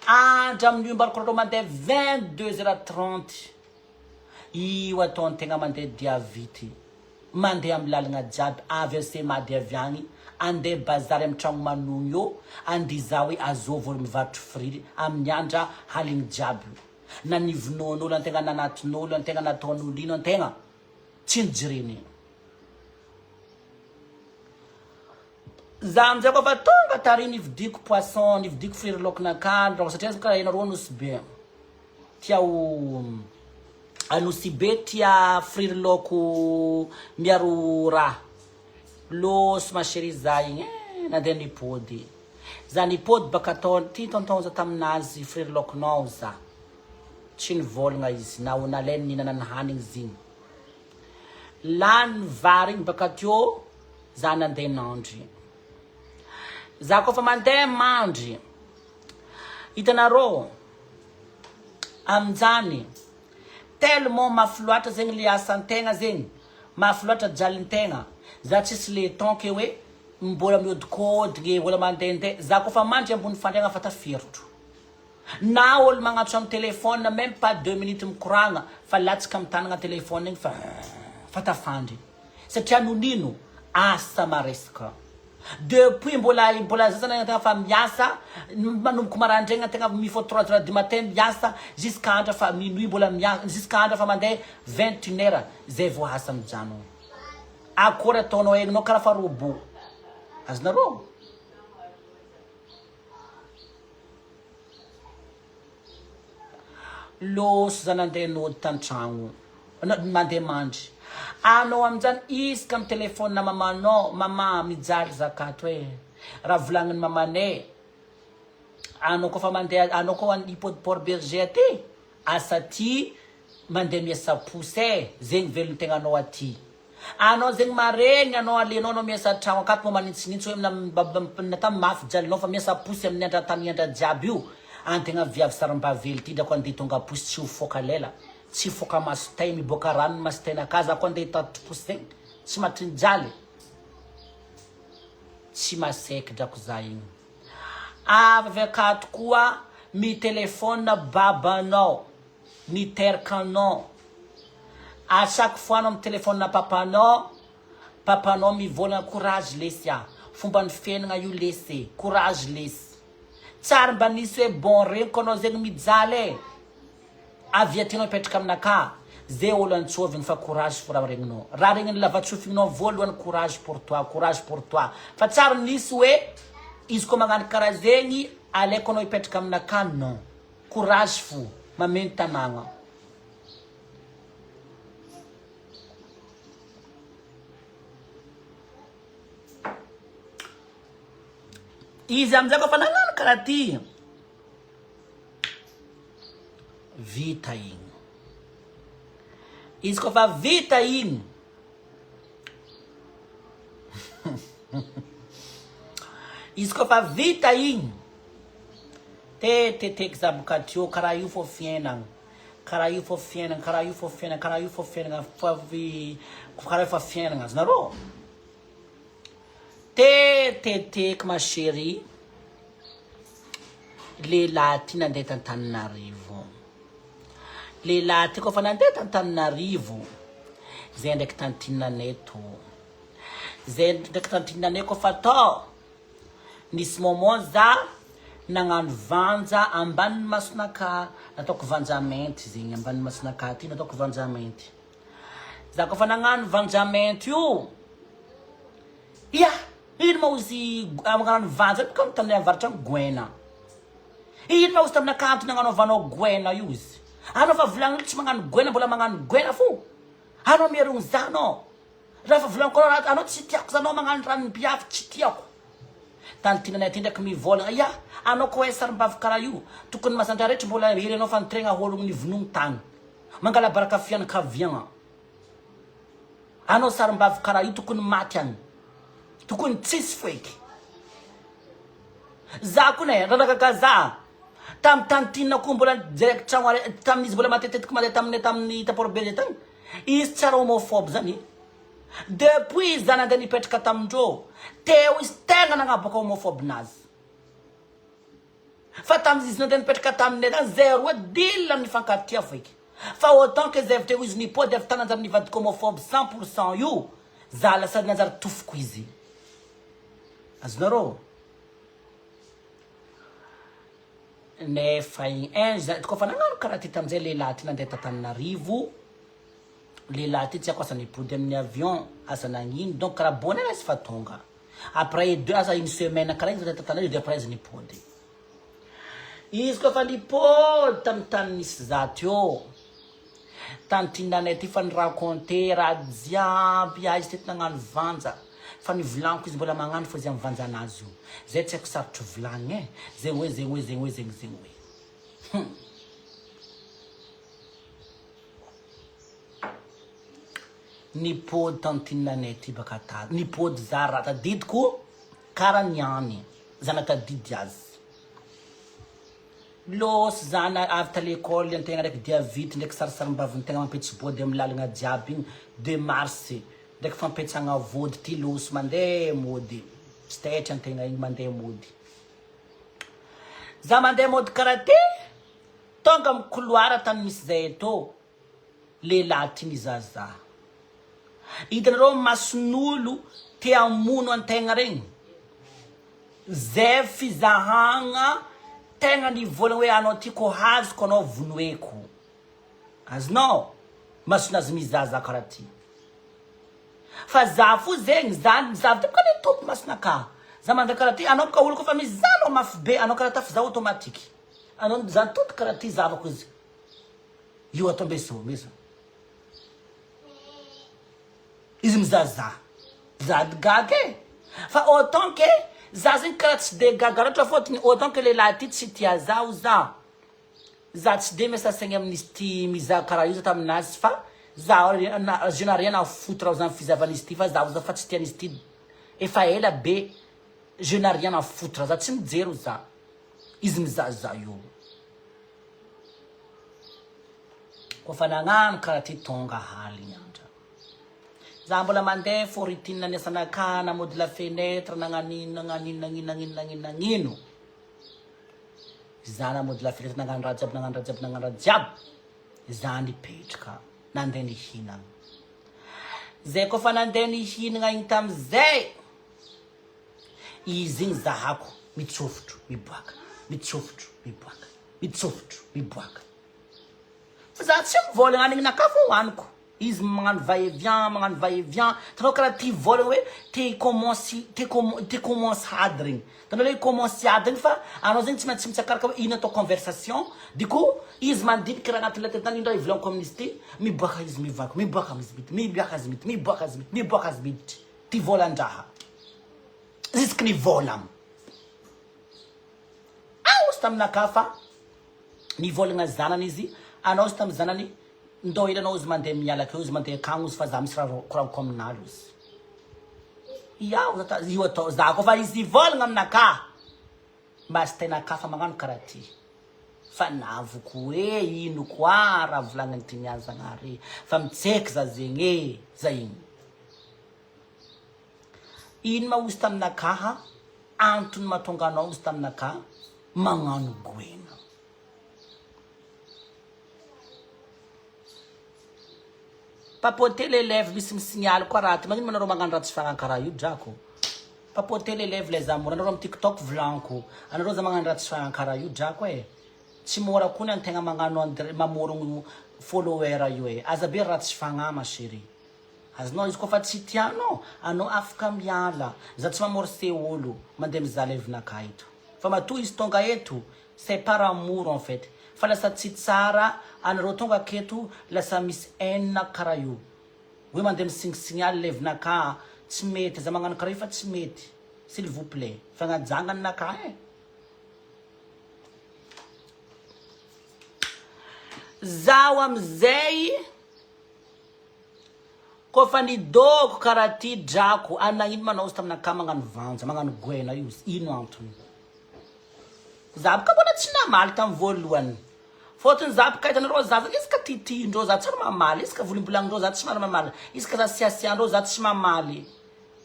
andra amin'io mbaroko mandeha 22h30 io ataontegna mandeha dia vity mandeha amy lalagna jiaby avy asemady avy agny andeha bazary amy tragno manogno io andiza hoe azovy mivarotry friry amin'ny andra haligny jiaby nanivinon'olo antegna nanatin'olo antegna nataon'olo ino antegna tsy nijireny za amizay koa fa tonga tary nividiko poisson nividiko friry lokonakandro satria karaha inareo anosy be tiao anosy be tia friry loko miaro raha loso masheri za igny nandeha nipody za nipody baka atao ty tonton za taminazy friry lokonao za tsy nivolagna izy na onalainy ninana ny hanigny zigny lany vary igny baka teo za nandeha nandry za koa fa mandeha mandry hitanareo aminjany tellement mafy loatra zegny le asantegna zegny mafy loatra jalintegna za tsisy le temps ke hoe mbola miodikodigny mbola mandehandeha za koa fa mandry ambony fandriagna fa taferotro na olo magnatso amy telefone même pas 2 minutes mikoragna fa latsaka amy tanagna telefone igny fa tafandry satria nonino asa maresaka depuis mbola zazana antegna fa miasa manomboka marandraigna antegna mifo 3h du matin miasa jusqu'à andra fa minuit mbola miasa jusqu'à andra fa mandeha 21h zay vo asa mijano akory ataonao egninao karaha fa robot azonareo loso za nandeha nody tantragno mandeha mandry anao amizany isaka amy telefone na mamanao mama mijaly zakato hoe raha volagniny mamanay anao koa fa mandeha anao koa ipody port berger aty asa ty mandeha miasa pousse zegny velontegna anao aty anao zegny maregny anao alenao anao miasa tragno akato mo maninitsinitsy hoe nata mafy jalinao fa miasa pousse amin'ny andra tany andra jiaby io antegna viavy sarambavely ty drako andeha tonga posy tsy ho foka lela tsy foka masotay miboaka rano masotayna za ko andeha hitatotry posy zegny tsy mahatriny jaly tsy maseky drako za igny avy akato koa mi telefone babanao niteraka anao à chaque fois anao amy telefone na papanao mivolagna courage lesy fomba ny fiainagna io lesy courage lesy tsara mba nisy hoe bon reniko anao zegny mijaly avy atinao mipetraka aminaka zay olo antsovigny fa courage fo raha regninao raha regniny lavatsofinao voalohany courage pour toi fa tsara nisy hoe izy koa magnano karaha zegny alaiko anao hipetraka aminaka non courage fo mameno tanagna izy amizay koa fa nagnano karaha ty vita igny izy koa fa vita igny izy koa fa vita igny teteteky za boka teo karaha io fô fiainagna karaha io fô fiainagna karaha io fô fiainagna karaha io fô fiainagna karaha io fa fiainagna azonareo teteteky ma chérie lehilahy ty nandeha tantananarivo lehilahy ty koa fa nandeha tantananarivo zay ndraiky tantinanay to zay ndraiky tantinanay kofa tao nisy moment za nagnano vanja ambanin'ny masonaka nataoko vanjamenty zegny ambanin'ny masonaka ty nataoko vanjamenty za kofa nagnano vanjamenty io ino ma ozy magnano vanja ka tamin'ny avaratra goena ino ma ozy tamin'ny akanto nagnanaovanao goena io izy anao fa volagniny tsy magnano goena mbola magnano goena fo anao mierogny za anao raha fa volagniko anao tsy tiako zanao magnano ranony biafy tsy tiako tantinanay ty ndraiky mivolagna anao ko hoe sarim-bavy karaha io tokony masandra rehetra mbola hery anao fanotregna hologno ny vonogny tany mangala baraka fianakaviagna anao sarim-bavy karaha io tokony maty any tokony tsisy foeky za kone ranakaka za tam tantina ko mbola direct tragno tamin'izy mbola matetetiky mandeha tamin'ny taporobe tagny izy tsara homophobe zany depuis za nandeha nipetraka tamindreo teo izy tegna nagnaboaka homophobe nazy fa tamin'izy nandeha nipetraka taminay tagny zero hoe dila nifankatia foiky fa autant que zay teo izy nipody avy tananjary nivadika homophobe 100% io za lasa nanjary tofoko izy azonareo nefa kofa nagnano karaha ty tamizay lehilahy ty nandeha Tananarivo lehilahy ty tsy ako asa nipody amin'ny avion asa nagnino donc karaha bonne izy fa tonga après asa une semaine karaha izy Tananarivo de après izy nipody izy kofa nipody tamy tany nisy za teo tany tinanay ty fa niraconte raha jiaby izy tety nagnano vanja fa nivolaniko izy mbola magnano fa izy amy vanja anazy io zay tsy haiko sarotry volagny zegny hoe nipody tantinanay ty baka tady nipody za raha tadidiko karaha niany zana tadidy azy losy zana avy ta l'école antegna raiky dia vity ndraiky sarisarim-bavintegna mampetsibody amy lalagna jiaby igny 2 mars ndraiky fampetsagna vody ty losy mandeha mody stetry antegna igny mandeha mody za mandeha mody karaha ty tonga amy couloir tany misy zay tô lehilahy ty nizaza hitanareo mason'olo te amono antegna regny zay fizahagna tegna nivolagna hoe anao ty ko hazoko anao vonoeko azonao masonazy mizaza karaha ty fa za fo zegny zany zavy ty bokany tompo masonaka za mandray karaha ty anao ka olo kofa mizanao mafy be anao karaha ta fa za automatiky anao zany toto karaha ty zavako izy io atao mbeso izy mizaza gaga fa autant que za zegny karaha tsy de gaga loatra fôtony autant que lehilahy ty tsy tia za za tsy de miasasegny amin'izy ty mizaha karaha io za taminazy fa za je n'ai rien à foutre raha zany fizavanizy ty fa za fa tsy tianizy ty efa ela be je n'ai rien à foutre za tsy mijery za izy mizaza io kofa nagnano karaha ty tonga haligny andra za mbola mandeha fô routine niasanaka namody la fenêtre nagnanino za namody la fenêtre nagnano raha jiaby za nipetraka nandeha nihinagna zay kofa nandeha nihinagna igny tamizay izy igny zahako mitsofotro miboaka fa za tsy mivolagna anigny nakafa hoaniko izy magnano va-et-vient tanao karaha ty volagna hoe te commence hady regny tanao le commence hady regny fa anao zegny tsy maintsy mitsakaraka hoe ino atao conversation diko izy mandinika raha agnatin'ny letretany ino raha ivolaniko amin'izy ty miboaka izy miboaka azy miditry ty volan-draha jusque ny volagna aosy taminaka fa nivolagna zanany izy anao izy tamin'ny zanany ndao ela anao izy mandeha mialaka eo izy mandeha akagny izy fa za misy raha korako aminaly izy io atao za kofa izy volagna aminaka masy tenaka fa magnano karaha ty fa navoko hoe ino koa raha volagnany ty niany zagnahary fa mitseky za zegny zay igny ino ma ozy taminaka antony mahatonga anao izy taminaka magnano goena papoter les lèvres misy signal quoi raha magnino manareo magnano raha tsy fanankara io drako papoter les lèvres les amours anareo am TikTok vlanko anareo za magnano raha tsy fanankara io drako tsy mora kony antegna magnano mamorogno follower io aza be raha tsy fagna ma chérie azanao izy kofa tsy tianao anao afaka miala za tsy mamorse olo mandeha mizaha levinaka eto fa matoa izy tonga eto c'est par amour en fait fa lasa tsy tsara anareo tonga aketo lasa misy haine karaha io hoe mandeha misingisignaly levinaka tsy mety za magnano karaha io fa tsy mety s'il vous plaît fagnajanga ninaka zaho amizay kofa nidoko karaha ty drako anagnino manao izy taminaka magnano vanja magnano goena io ino antony zabaka mbola tsy namaly tamin'ny voalohany fôtony zabaka hitanareo zaza izy ka titindreo za tsara mamaly izy ka volimbolagndreo za tsy mara mamaly izy ka za siasiandreo za tsy mamaly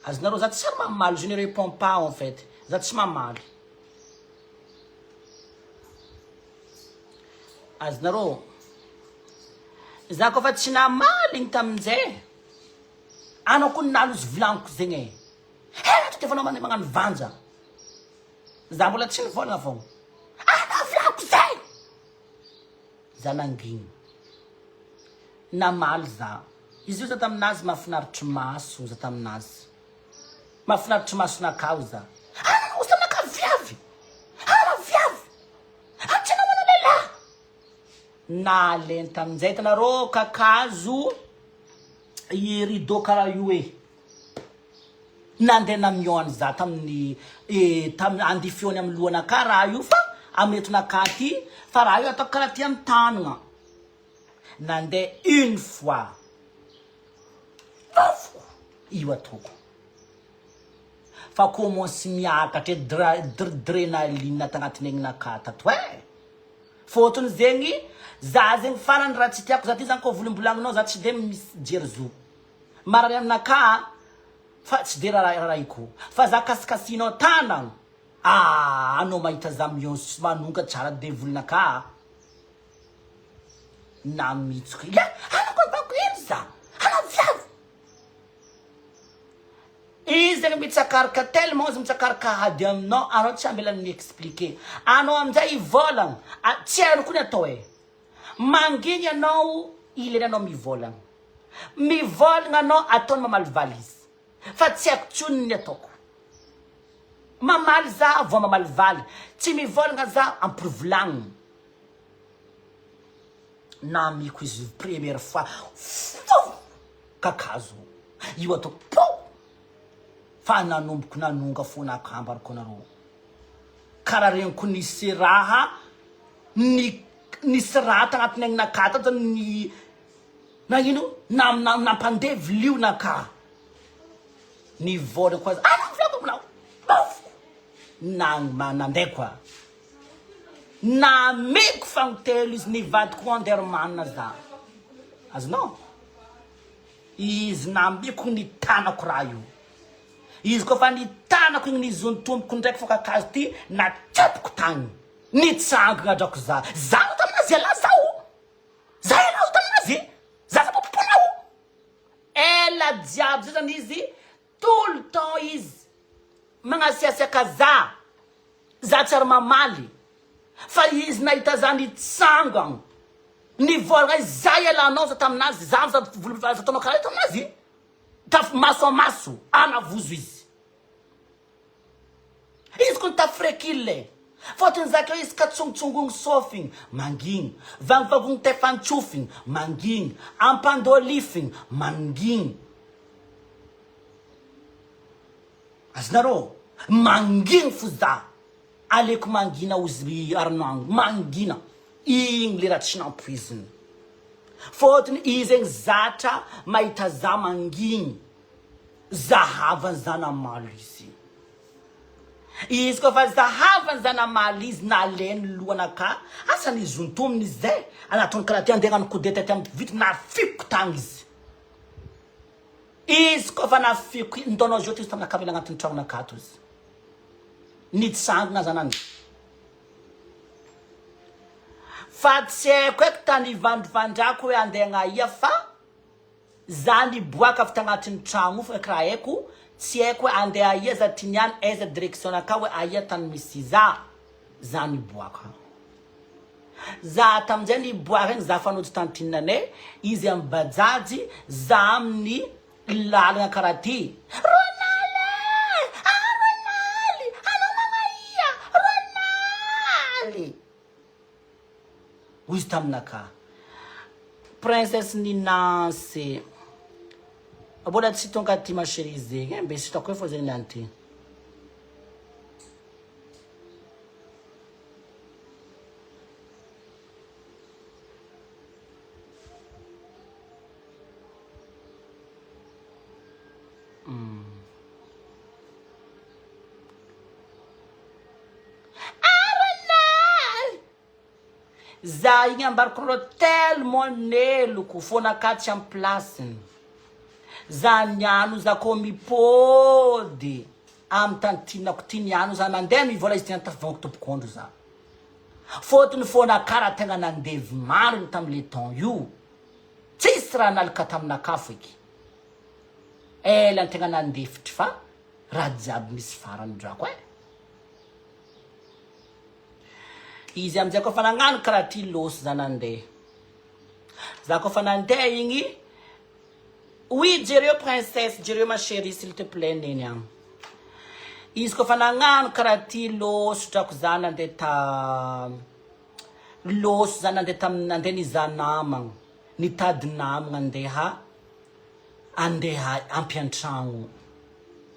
azonareo za tsy sara mamaly je ne réponds pas en fait za tsy mamaly azonareo za kofa tsy namaly igny tamin'izay anao koa nalo izy volaniko zegny to tefanao mandeha magnano vanja za mbola tsy nivolagna fogna anao volaniko zay za nangigny namaly za izy io za taminazy mahafinaritry maso za taminazy mahafinaritry masonakao za anao ozy taminaka viavy anao viavy antsena mana lehilahy naleny tamin'izay hitanareo kakazo i rideau karaha io nandeha namioany za tamin'ny andifiony amin'ny lohanaka raha io fa ametonaka ty fa raha io ataoko karaha ty amin'ny tanagna nandeha une fois io ataoko fa commence miakatra adrénaline tagnatiny egninaka tato fôtony zegny za zegny farany raha tsy tiako za ty zany koa volimbolaninao za tsy de misy jery zo marary aminaka fa tsy de raha iko fa za kasikasinao tanagna anao mahita za mionsy manonga tsara de volinaka na mitsoka anako bako ino za ana viavy izy zegny mitsakaraka tellement izy mitsakaraka ady aminao anao tsy ambela mi-expliquer anao amizay ivolagna tsy hainao koa ny atao mangigny anao ileny anao mivolagna anao ataony mamaly valizy fa tsy haiko tsony ny ataoko mamaly za vao mamaly valy tsy mivolagna za ampirivolagna na amiko izy première fois kakazo io ataoko fa nanomboko nanonga fona akambarako anareo karaha regniko nisy raha nisy raha tagnatiny agninaka tato ny nagnino nampandevy lionaka nivolagna koa nandeha koa nameko fagnotelo izy nivadiko andermanina za azonao izy nameko nitanako raha io izy kofa nitanako igny nizony tomboko ndraiky fa kakazo ty natsapoko tagny nitsangana drako za no taminazy ala za elazo taminazy za popoponao ela jiaby zay zany izy tout le temps izy magnasiasiaka za tsara mamaly fa izy nahita za nitsangana nivolagna izy za elanao za taminazy za taonao karaha taminazy maso amaso anavozo izy koa nitafrekile fôtony zakeo izy ka tsongotsongogny sofigny mangigny vangvangogny tefantsofigny mangigny ampandolifigny mangigny azonareo mangigny fo za aleko mangina ozy arinango mangina igny le raha tsy nampoiziny fôtony izy egny zatra mahita za mangigny zahavany zanamaly izy koa fa zahavany zanamaly izy naleny lohanaka asa nizontominy izy zay anatony karaha ty andeha agnano kodety aty amin'ny vity nafiko tagny izy koa fa nafiko nitaonao zao ty izy taminaka mila agnatiny tragnonakato izy nitsangana zanany fa tsy haiko eky tany ivandrovandrako hoe andeha agnaia fa zany boaka avy tagnatin'ny tragno fa karaha haiko tsy haiko hoe andeha aia za tianiany aiza direction naka hoe aia tany misy zany boaka za tamin'izay ny boaka igny za fanoto tantinanay izy amin'ny bajajy za amin'ny lalagna karaha ty Ronaly anao magnaia Ronaly izy taminaka princesse Ninance mbola tsy tonga ty ma chérie zegny mbe sy hitako hoe fô zegny niany ty za igny ambarako rô tellement neloko fô nakatsy amin'ny plasiny za niano za ko mipôdy amin'ny tantinako ty niano za mandeha mivola izy tiana tafavonako tompokondro za fôtony fô nakara tegna nandevy mariny tamin'le temps io tsisy raha nalaka taminaka foiky ela ny tegna nandefitry fa raha jiaby misy farany drako izy amizay koa fa nagnano karaha ty losy za nandeha za koa fa nandeha igny oui jereo princesse jereo ma chérie s'il te plaît neny agny izy koa fa nagnano karaha ty losy drako za nandeha ta losy za nandeha niza namagna nitady namagna andeha ampiantragno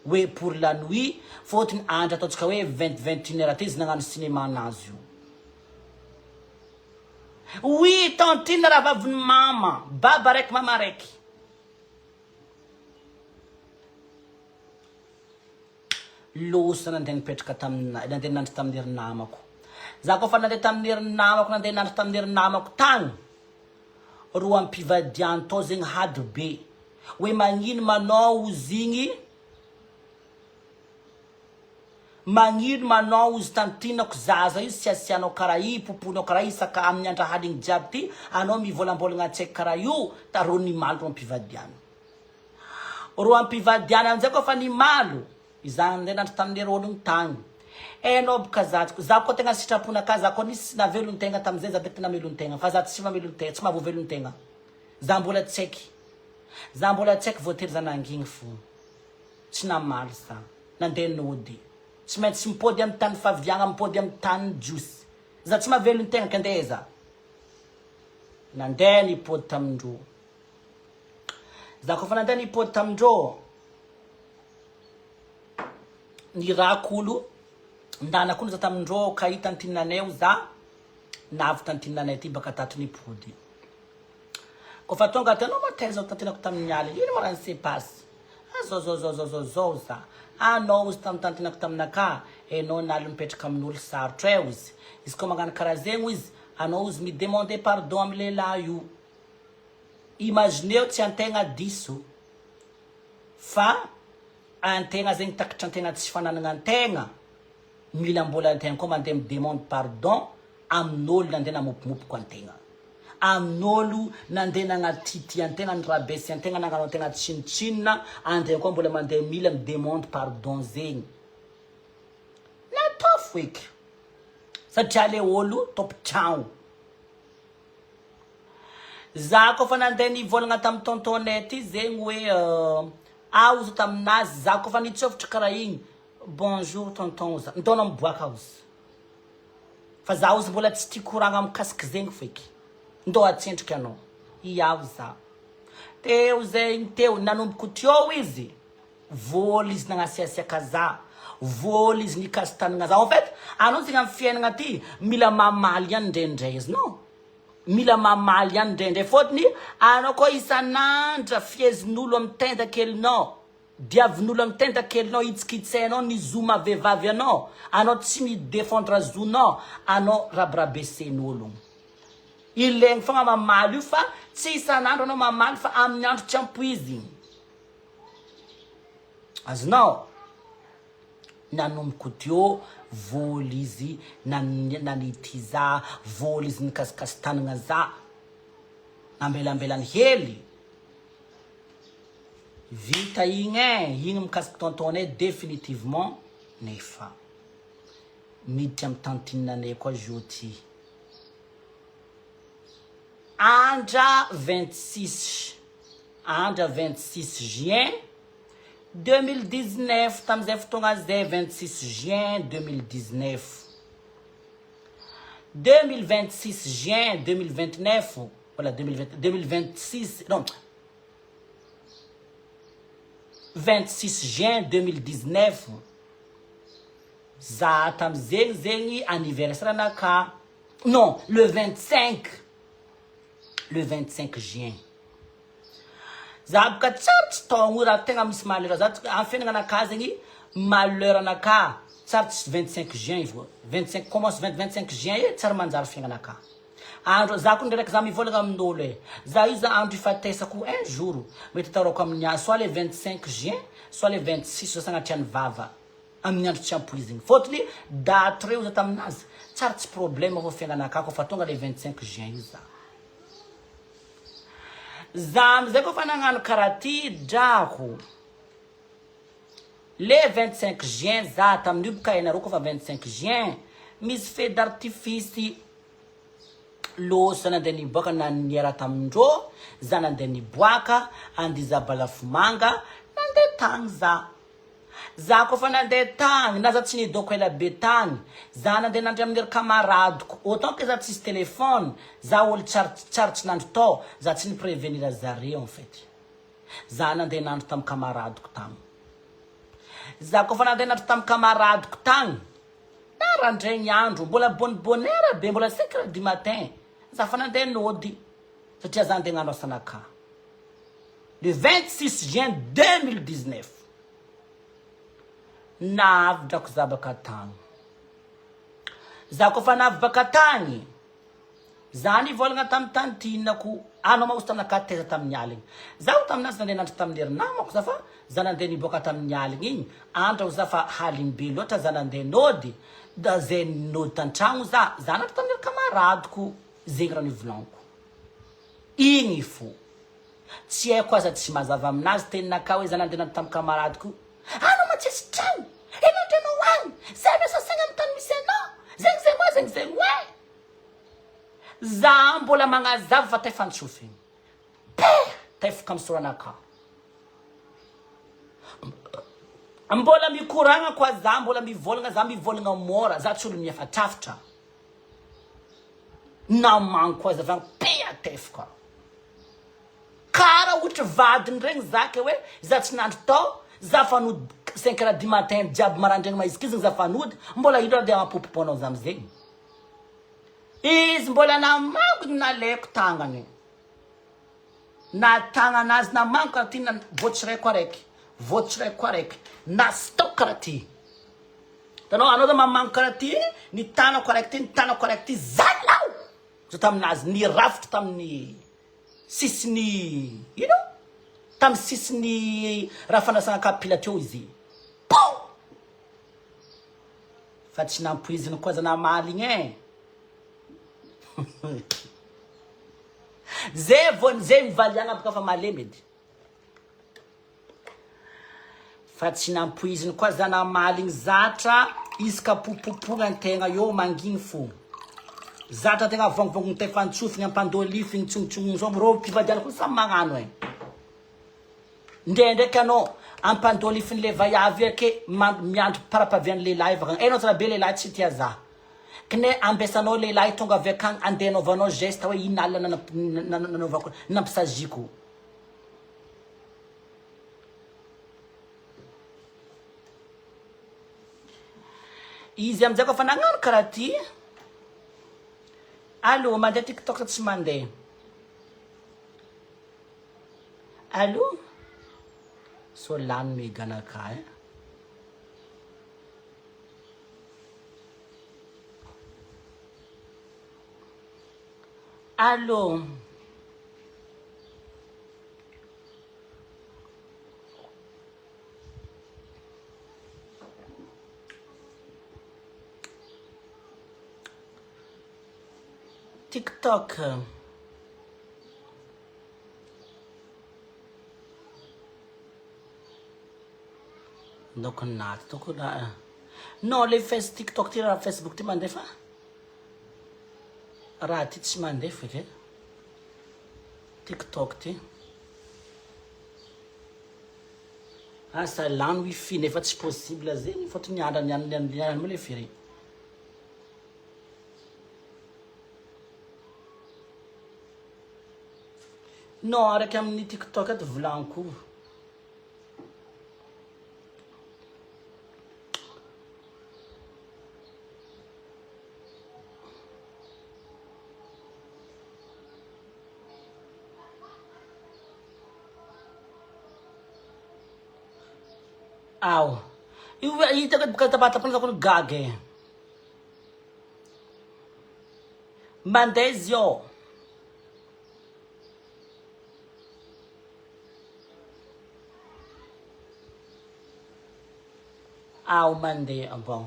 hoe pour la nuit fôtony andro ataontsika hoe 20-21 heures ty izy nagnano cinéma anazy io oui tantine raha vaviny mama baba raiky mama raiky losy nandeha nipetraka taminay nandeha nandry tamin'ny ery namako za koa fa nandeha tamin'ny ery namako nandeha nandry tamin'ny ery namako tagny ro ampivadiany tao zegny hady be hoe magnino manao ozy igny magnino manao ozy tantinako zaza io sy asianao karaha io poponao karaha io saka amin'ny andra haligny jiaby ty anao mivolambolagna antsaiky karaha io tarô nimaly ro ampivadiany amin'izay koa fa nimalo iza ndeha nandry tamin'ny ologno tagny anao boka zatiko za koa tegna sitraponaka za koa nisy navelony tegna tamin'izay za tena melony tegna fa za tsy mamelony tegna tsy mahavoavelony tegna za mbola tsaiky voatery za nangigny fo tsy namaly sa nandeha nody tsy maintsy mipôdy amin'ny tany faviagna mipôdy amin'ny tany jiosy za tsy mahavelony tegna kandeha za nandeha nipôdy tamindrô za koa fa nandeha nipôdy tamindrô ny rakolo ndanakolo za tamindrô ka hita antinanay za navy tantinanay ty baka tato nipôdy koa fa tonga ty anao matay zao tantinako tamin'ny aly ino marany se pasy zao za anao izy tamin'ny tantinako taminaka anao naly mipetraka amin'olo sarotra eo izy koa magnano karaha zegny izy anao izy midemande pardon amin'ny lehilahy io imagineo tsy antegna diso fa antegna zegny takatra antegna tsy fananana antegna mila mbola antegna koa mandeha midemande pardon amin'olo nandeha namopomopoko antegna amin'olo nandeha nagnatity antegna nyrabesy antegna nagnano antegna tsinitsinina antegna koa mbola mandeha mila midemande pardon zegny natao foiky satria le olo tompotragno za koa fa nandeha nivolagna tamin'ny tontonay ty zegny hoe aozy taminazy za koa fa nitsôvitra karaha igny bonjour tonton za ndona miboaka ozy fa za ozy mbola tsy tia koragna mikasiky zegny foiky ndo atsendriky anao iaho za teo zegny teo nanomboko teo izy voly izy nagnasiasiaka za voly izy nikasy tanagna za en fait anao zegny amin'ny fiainagna ty mila mamaly ihany ndraindray izy non mila mamaly ihany ndraindray fôtony anao koa isanandra fiezin'olo amin'ny tendakelinao diavin'olo amin'ny tendakelinao itsikitsainao nizoma vehivavy anao tsy midefendre zonao anao rabirabesen'olo ilegny fogna mamaly io fa tsy isanandro anao mamaly fa amin'ny andro tsy ampoizy azonao nanomiko teo voly izy nanity za voly izy nikasikasy tanagna za nambelambelany hely vita igny mikasiky tontonay définitivement nefa miditra amy tantinanay koa jeudi andra 26 juin 2019 tamizay fotoagna zay 26 juin 2026 juin 2029 voilà 2026 non 26 juin 2019 za tamizegny zegny anniversaire anaka non le 25 juin za boka tsarotsy taogno raha tegna misy malheur za amin'ny fiainagna anaka zegny malheur anaka tsarotsy 25 juin vo 25 commence 25 juin tsara manjary fiainagna anaka andro za ko ndraiky za mivolagna amin'olo za izy andro ifatesako un jour mety taroko amin'ny soit le 25 juin soit le 26 za sagnatriany vava amin'ny andro tsy ampoizigny fôtony date reo za taminazy tsara tsy problème ho fiainagna anaka kofa tonga le 25 juin izy za amizay kofa nagnano karaha ty drako le 25 juin za tamin'io boka hainareo kofa 25 juin misy feu d'artifice losy za nandeha niboaka naniera tamindrô za nandeha niboaka andiza balafomanga nandeha tagny za kofa nandeha tagny na za tsy nidoko ela be tagny za nandeha nandry amin'ny camarade-ko autant que za tsisy téléphone za olo tsarotsy nandro tao za tsy niprevenir zareo en fait za nandeha nandro tamy camarade-ko tagny za kofa nandeha nandro tamy camarade-ko tagny narandregny andro mbola bonne be mbola 5 heures du matin za fa nandeha nody satria za nandeha gnano asanaka le 26 juin 2019 navy drako za baka tagny za kofa navy baka tagny za nivolagna tamy tantinako anao maosy taminaka teza tamin'ny aligny za ho taminazy nandeha nandro tamin'ny herinamako za fa za nandeha niboaka tamin'ny aligny igny andro za fa halimbe loatra za nandeha nody da zay nody tantragno za nandro tamin'ny camaradeko zegny raha nivolaniko igny fo tsy haiko aza tsy mazava aminazy teninaka hoe za nandeha nandro tamy camaradeko anao matsisy tragno enandro anao agny zay mesasagna amy tany misy anao zegny hoe za mbola magnazava fa taifantsofigny taifoka misoranaka mbola mikoragna koa za mbola mivolagna mora za tsy olo miafatrafatra namagno koa za vagny taifoka kara ohatra vadiny regny zaka hoe za tsy nandro tao za fanody 5 heures du matin jiaby marandregny maizikizigny za fanody mbola ino raha de ampopoponao za amizegny izy mbola namangony nalaiko tagnany na tagnanazy namango karaha ty na voatsiraiko araiky na stop karaha ty tanao anao za mamango karaha ty ny tanako araiky ty zalao za taminazy nirafitra tamin'ny sisiny ino tamy sisiny raha fanasagna kapila teo izy fa tsy nampoiziny koa za namaligny zay mivaliagna boka fa malemy edy fa tsy nampoiziny koa za namaligny zatra izy ka popopogna antegna eo manginy fo zatra tegna vongvongony taifantsofigny ampandolifigny tsongotsongony zao rô mpivadiana koa samy magnano ndraindraiky anao ampandolifiny le vaiavy ake miandro parapavian'ny lehilahy vakagny ainao tsara be lehilahy tsy tia za kne ambesanao lehilahy tonga avy akagny andeha anaovanao geste hoe ino alina nanaovako nampisaziko izy amizay koa fa nagnano karaha ty allo mandeha tiktok sa tsy mandeha allo so lany meganaka allo TikTok Donc nada, donc na. Non, les fesses TikTok tira Facebook ti mandefa. Rati ti mandefa ke. TikTok ti. Asa lá no wifi nefa tsy possible zegny fa tu niada niada mo le firy. Non, araka amin'ny TikTok ato volanko. Aw. Iu tagad bata pa ako gage. Mandezio. Aw, mandei, bom.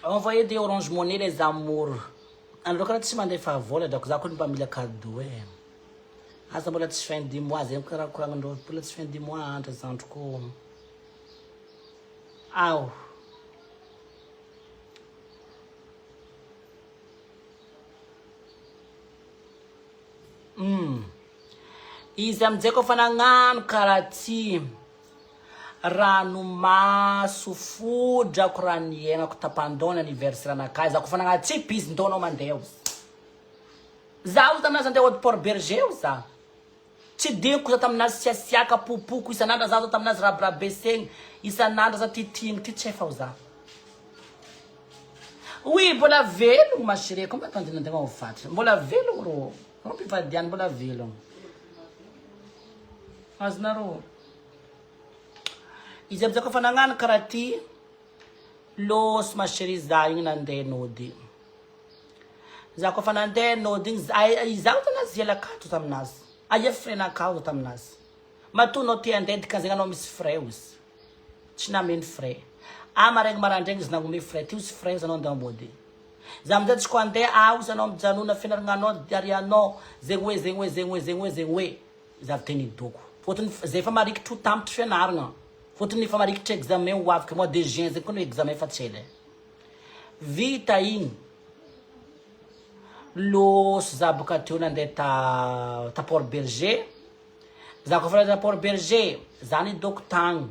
Envoyer des Orange Money les amours. Alors quand tu m'as favor, donc ça compte pas mille cadeaux. Asa mbola tsy fin du mois, zay mikarakora andro mbola tsy fin du mois andro zandroko. Aw. Izy amizay kofa nagnano karaha ty rano maso fodrako raha niainako tapandona anniversaire anakahy za kofa nagnano tsy busy ndonao mandeha za ozy taminazy andeha ody Port Berger za tsy diniko za taminazy siasiaka popoko isanandra za taminazy rabirabe segny isanandra za titiny ty tsy efa za. Oui, mbola velogno ma chérie, comme attendez tegna hofaty. Mbola velogno ro. Rompivadiany mbola velogno. Azonareo. Izy amizay kofa nagnano karaha ty losy ma chérie za igny nandeha nody. Za kofa nandeha nody igny izaho tanazy elakato taminazy. Aia frenakao taminazy. Matoa nao te andeha dikan'zegny anao misy frais ozy. Tsy nameny frais. Maraigny marandregny izy nagome frais ty ozy frais anao andeha mody. Za amizay tsy ko andeha ozy anao mijanona fianarananao diarianao zegny hoe za teny doko. Fotony zay fa marikitry ho tampitry fianaragna. Fotony fa marikitry examen ho avy mois de juin zegny koa no examen fa tsy ela. Vita igny losy za boka teo nandeha ta Port Berger. Za kofa nandeha ta Port Berger, za nidoko tagny.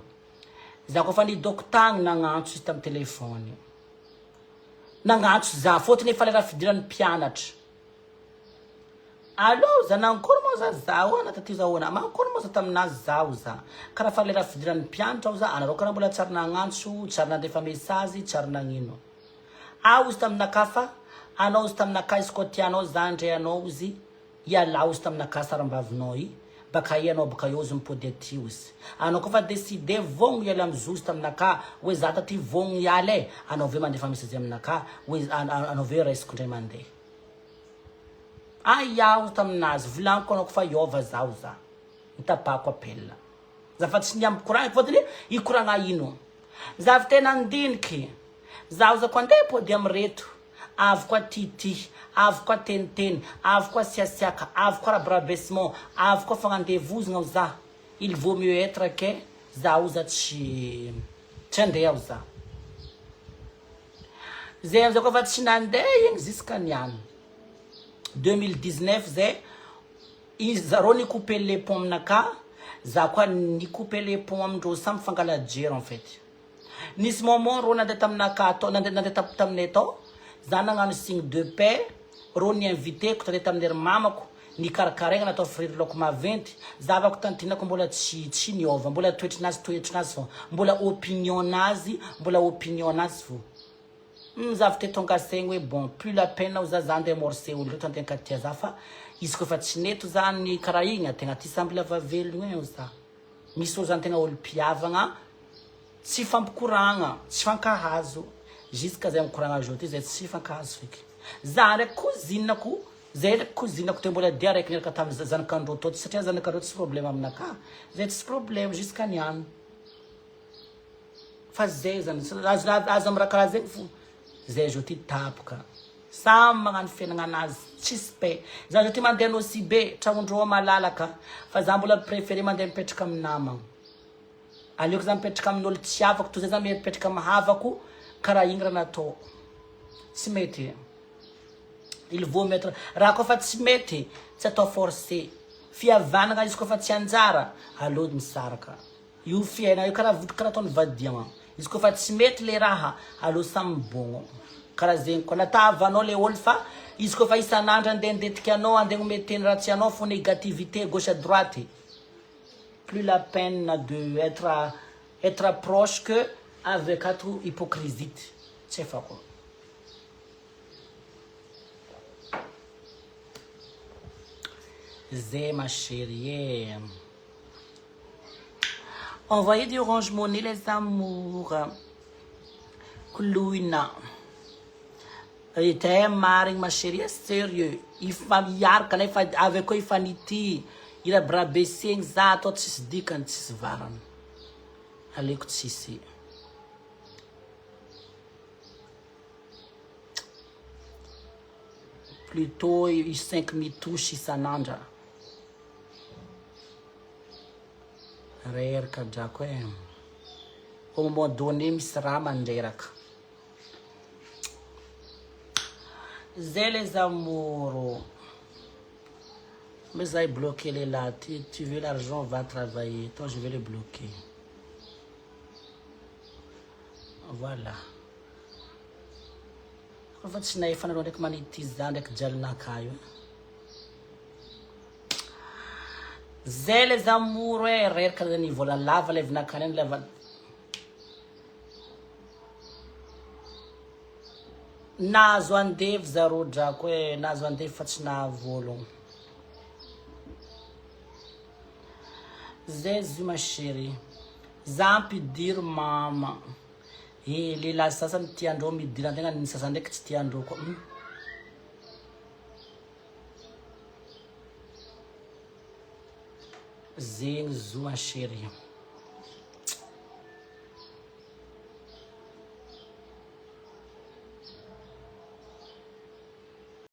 Za kofa nidoko tagny nagnantso izy tamy telefony. Nagnantso za fotony efa lera fidirany mpianatra. Allô, za nankory moa za hoana taty za hoana. Mankory moa za taminazy zaho za. Karaha fa lera fidirany mpianatra za. Anareo karaha mbola tsary nagnantso, tsary nandefa mesazy, tsary nagnino. Aho izy taminaka fa anao izy taminaka izy koa tianao zandry anao izy ialao izy taminaka sarambavinao i. Baka i anao baka eo izy mipody aty izy. Anao koa fa décidé vogno iala amizozy taminaka hoe za taty vogno iala anao ve mandefa mesazy aminaka hoe anao ve raisiko ndray mandeha. Iaho taminazy volaniko anao kofa iova zaho za. Mitapako apela. Za fa tsy niamby koragna fotony i koragna ino. Za fa tena andiniky. Zaho za koa andeha pody amireto. Avy koa tity, avy koa teniteny, avy koa siasiaka, avy koa rabirabesement, avy koa fagnandevozagna za. Il vaut mieux être que zaho za tsy andeha za. Zay amizay koa fa tsy nandeha igny jusqu'à niany. 2019 zay izy zareo nikoupé les ponts aminaka, za koa nikoupé les ponts amindreo samy fangalajero en fait. Nisy moment ro nandeha taminaka atao, nandeha taminay atao, za nagnano signe de paix, ro ni invité ko tandeha taminay mamako, ni karakaraigna natao friry laoko maventy, zavako tantinako mbola tsy niova, mbola toetrinazy fo, mbola opinion nazy fo. Zavy te tonga saigny hoe bon, plus la peine za andeha morse olo reto andeha katia za fa izy kofa tsy neto zany karaha igny ategna ty samby lava velogno eo za. Misy olo zany tegna olo mpiavagna, tsy fampikoragna, tsy fankahazo. Jusqu'à zay mikoragna aujourd'hui zay tsy fankahazo feky. Za ndraiky cousinako, zay ndraiky cousinako te mbola dia araiky niaraka tamin'ny zanakandreo tô satria zanakandreo tsy problème aminaka. Zay tsy problème jusqu'à niany. Fa zay zany azo amy raha karaha zegny fo. Zay zao ty tapoka. samy magnano fiainagnanazy tsisy pe za zao ty mandeha nosy be tragnondreo malalaka fa za mbola préféré mandeha mipetraka amin'ny namagna aleoko za mipetraka amin'olo tsy havako toy zay za mipetraka amin'ny havako karaha igny raha natao tsy mety il vaut mettre raha koa fa tsy mety tsy atao forcé fihavanana izy koa fa tsy anjara aleo misaraka io fiaina io karaha ataony vadiagna izy koa fa tsy mety le raha aleo samy bogno karaha zegny koa natavanao le olo fa izy koa fa isan'andro andeha ndetika anao andeha meteny raha tsy anao fo négativité gauche à droite plus la peine de être proche que avec ato hypocrisie tsy efako zay ma chérie envoyez du Orange Money les amours Klouina Ite marigny ma chérie sérieux ifa miaraka nefa avy koa ifanity ira bras baissé za atao tsisy dikany tsisy varana aleko tsisy plutôt 5000 touches isan'andra reraka drako au moment donné misy raha mandreraka zay les amours mais ça est bloqué les là tu veux l'argent va travailler toi je vais le bloquer voilà en fait tsy naefa nareo ndraiky manitizy za ndraiky jalinakayo zay les amours reraka zany vola lava levinakany leva nazo andevy zaro drako nazo andevy fa tsy nahavologno zay zy ma chérie za mpidiry mama lehilahy sasany tiandreo midiry antegna ny sasany ndraiky tsy tiandreo koa zegny zo ma chérie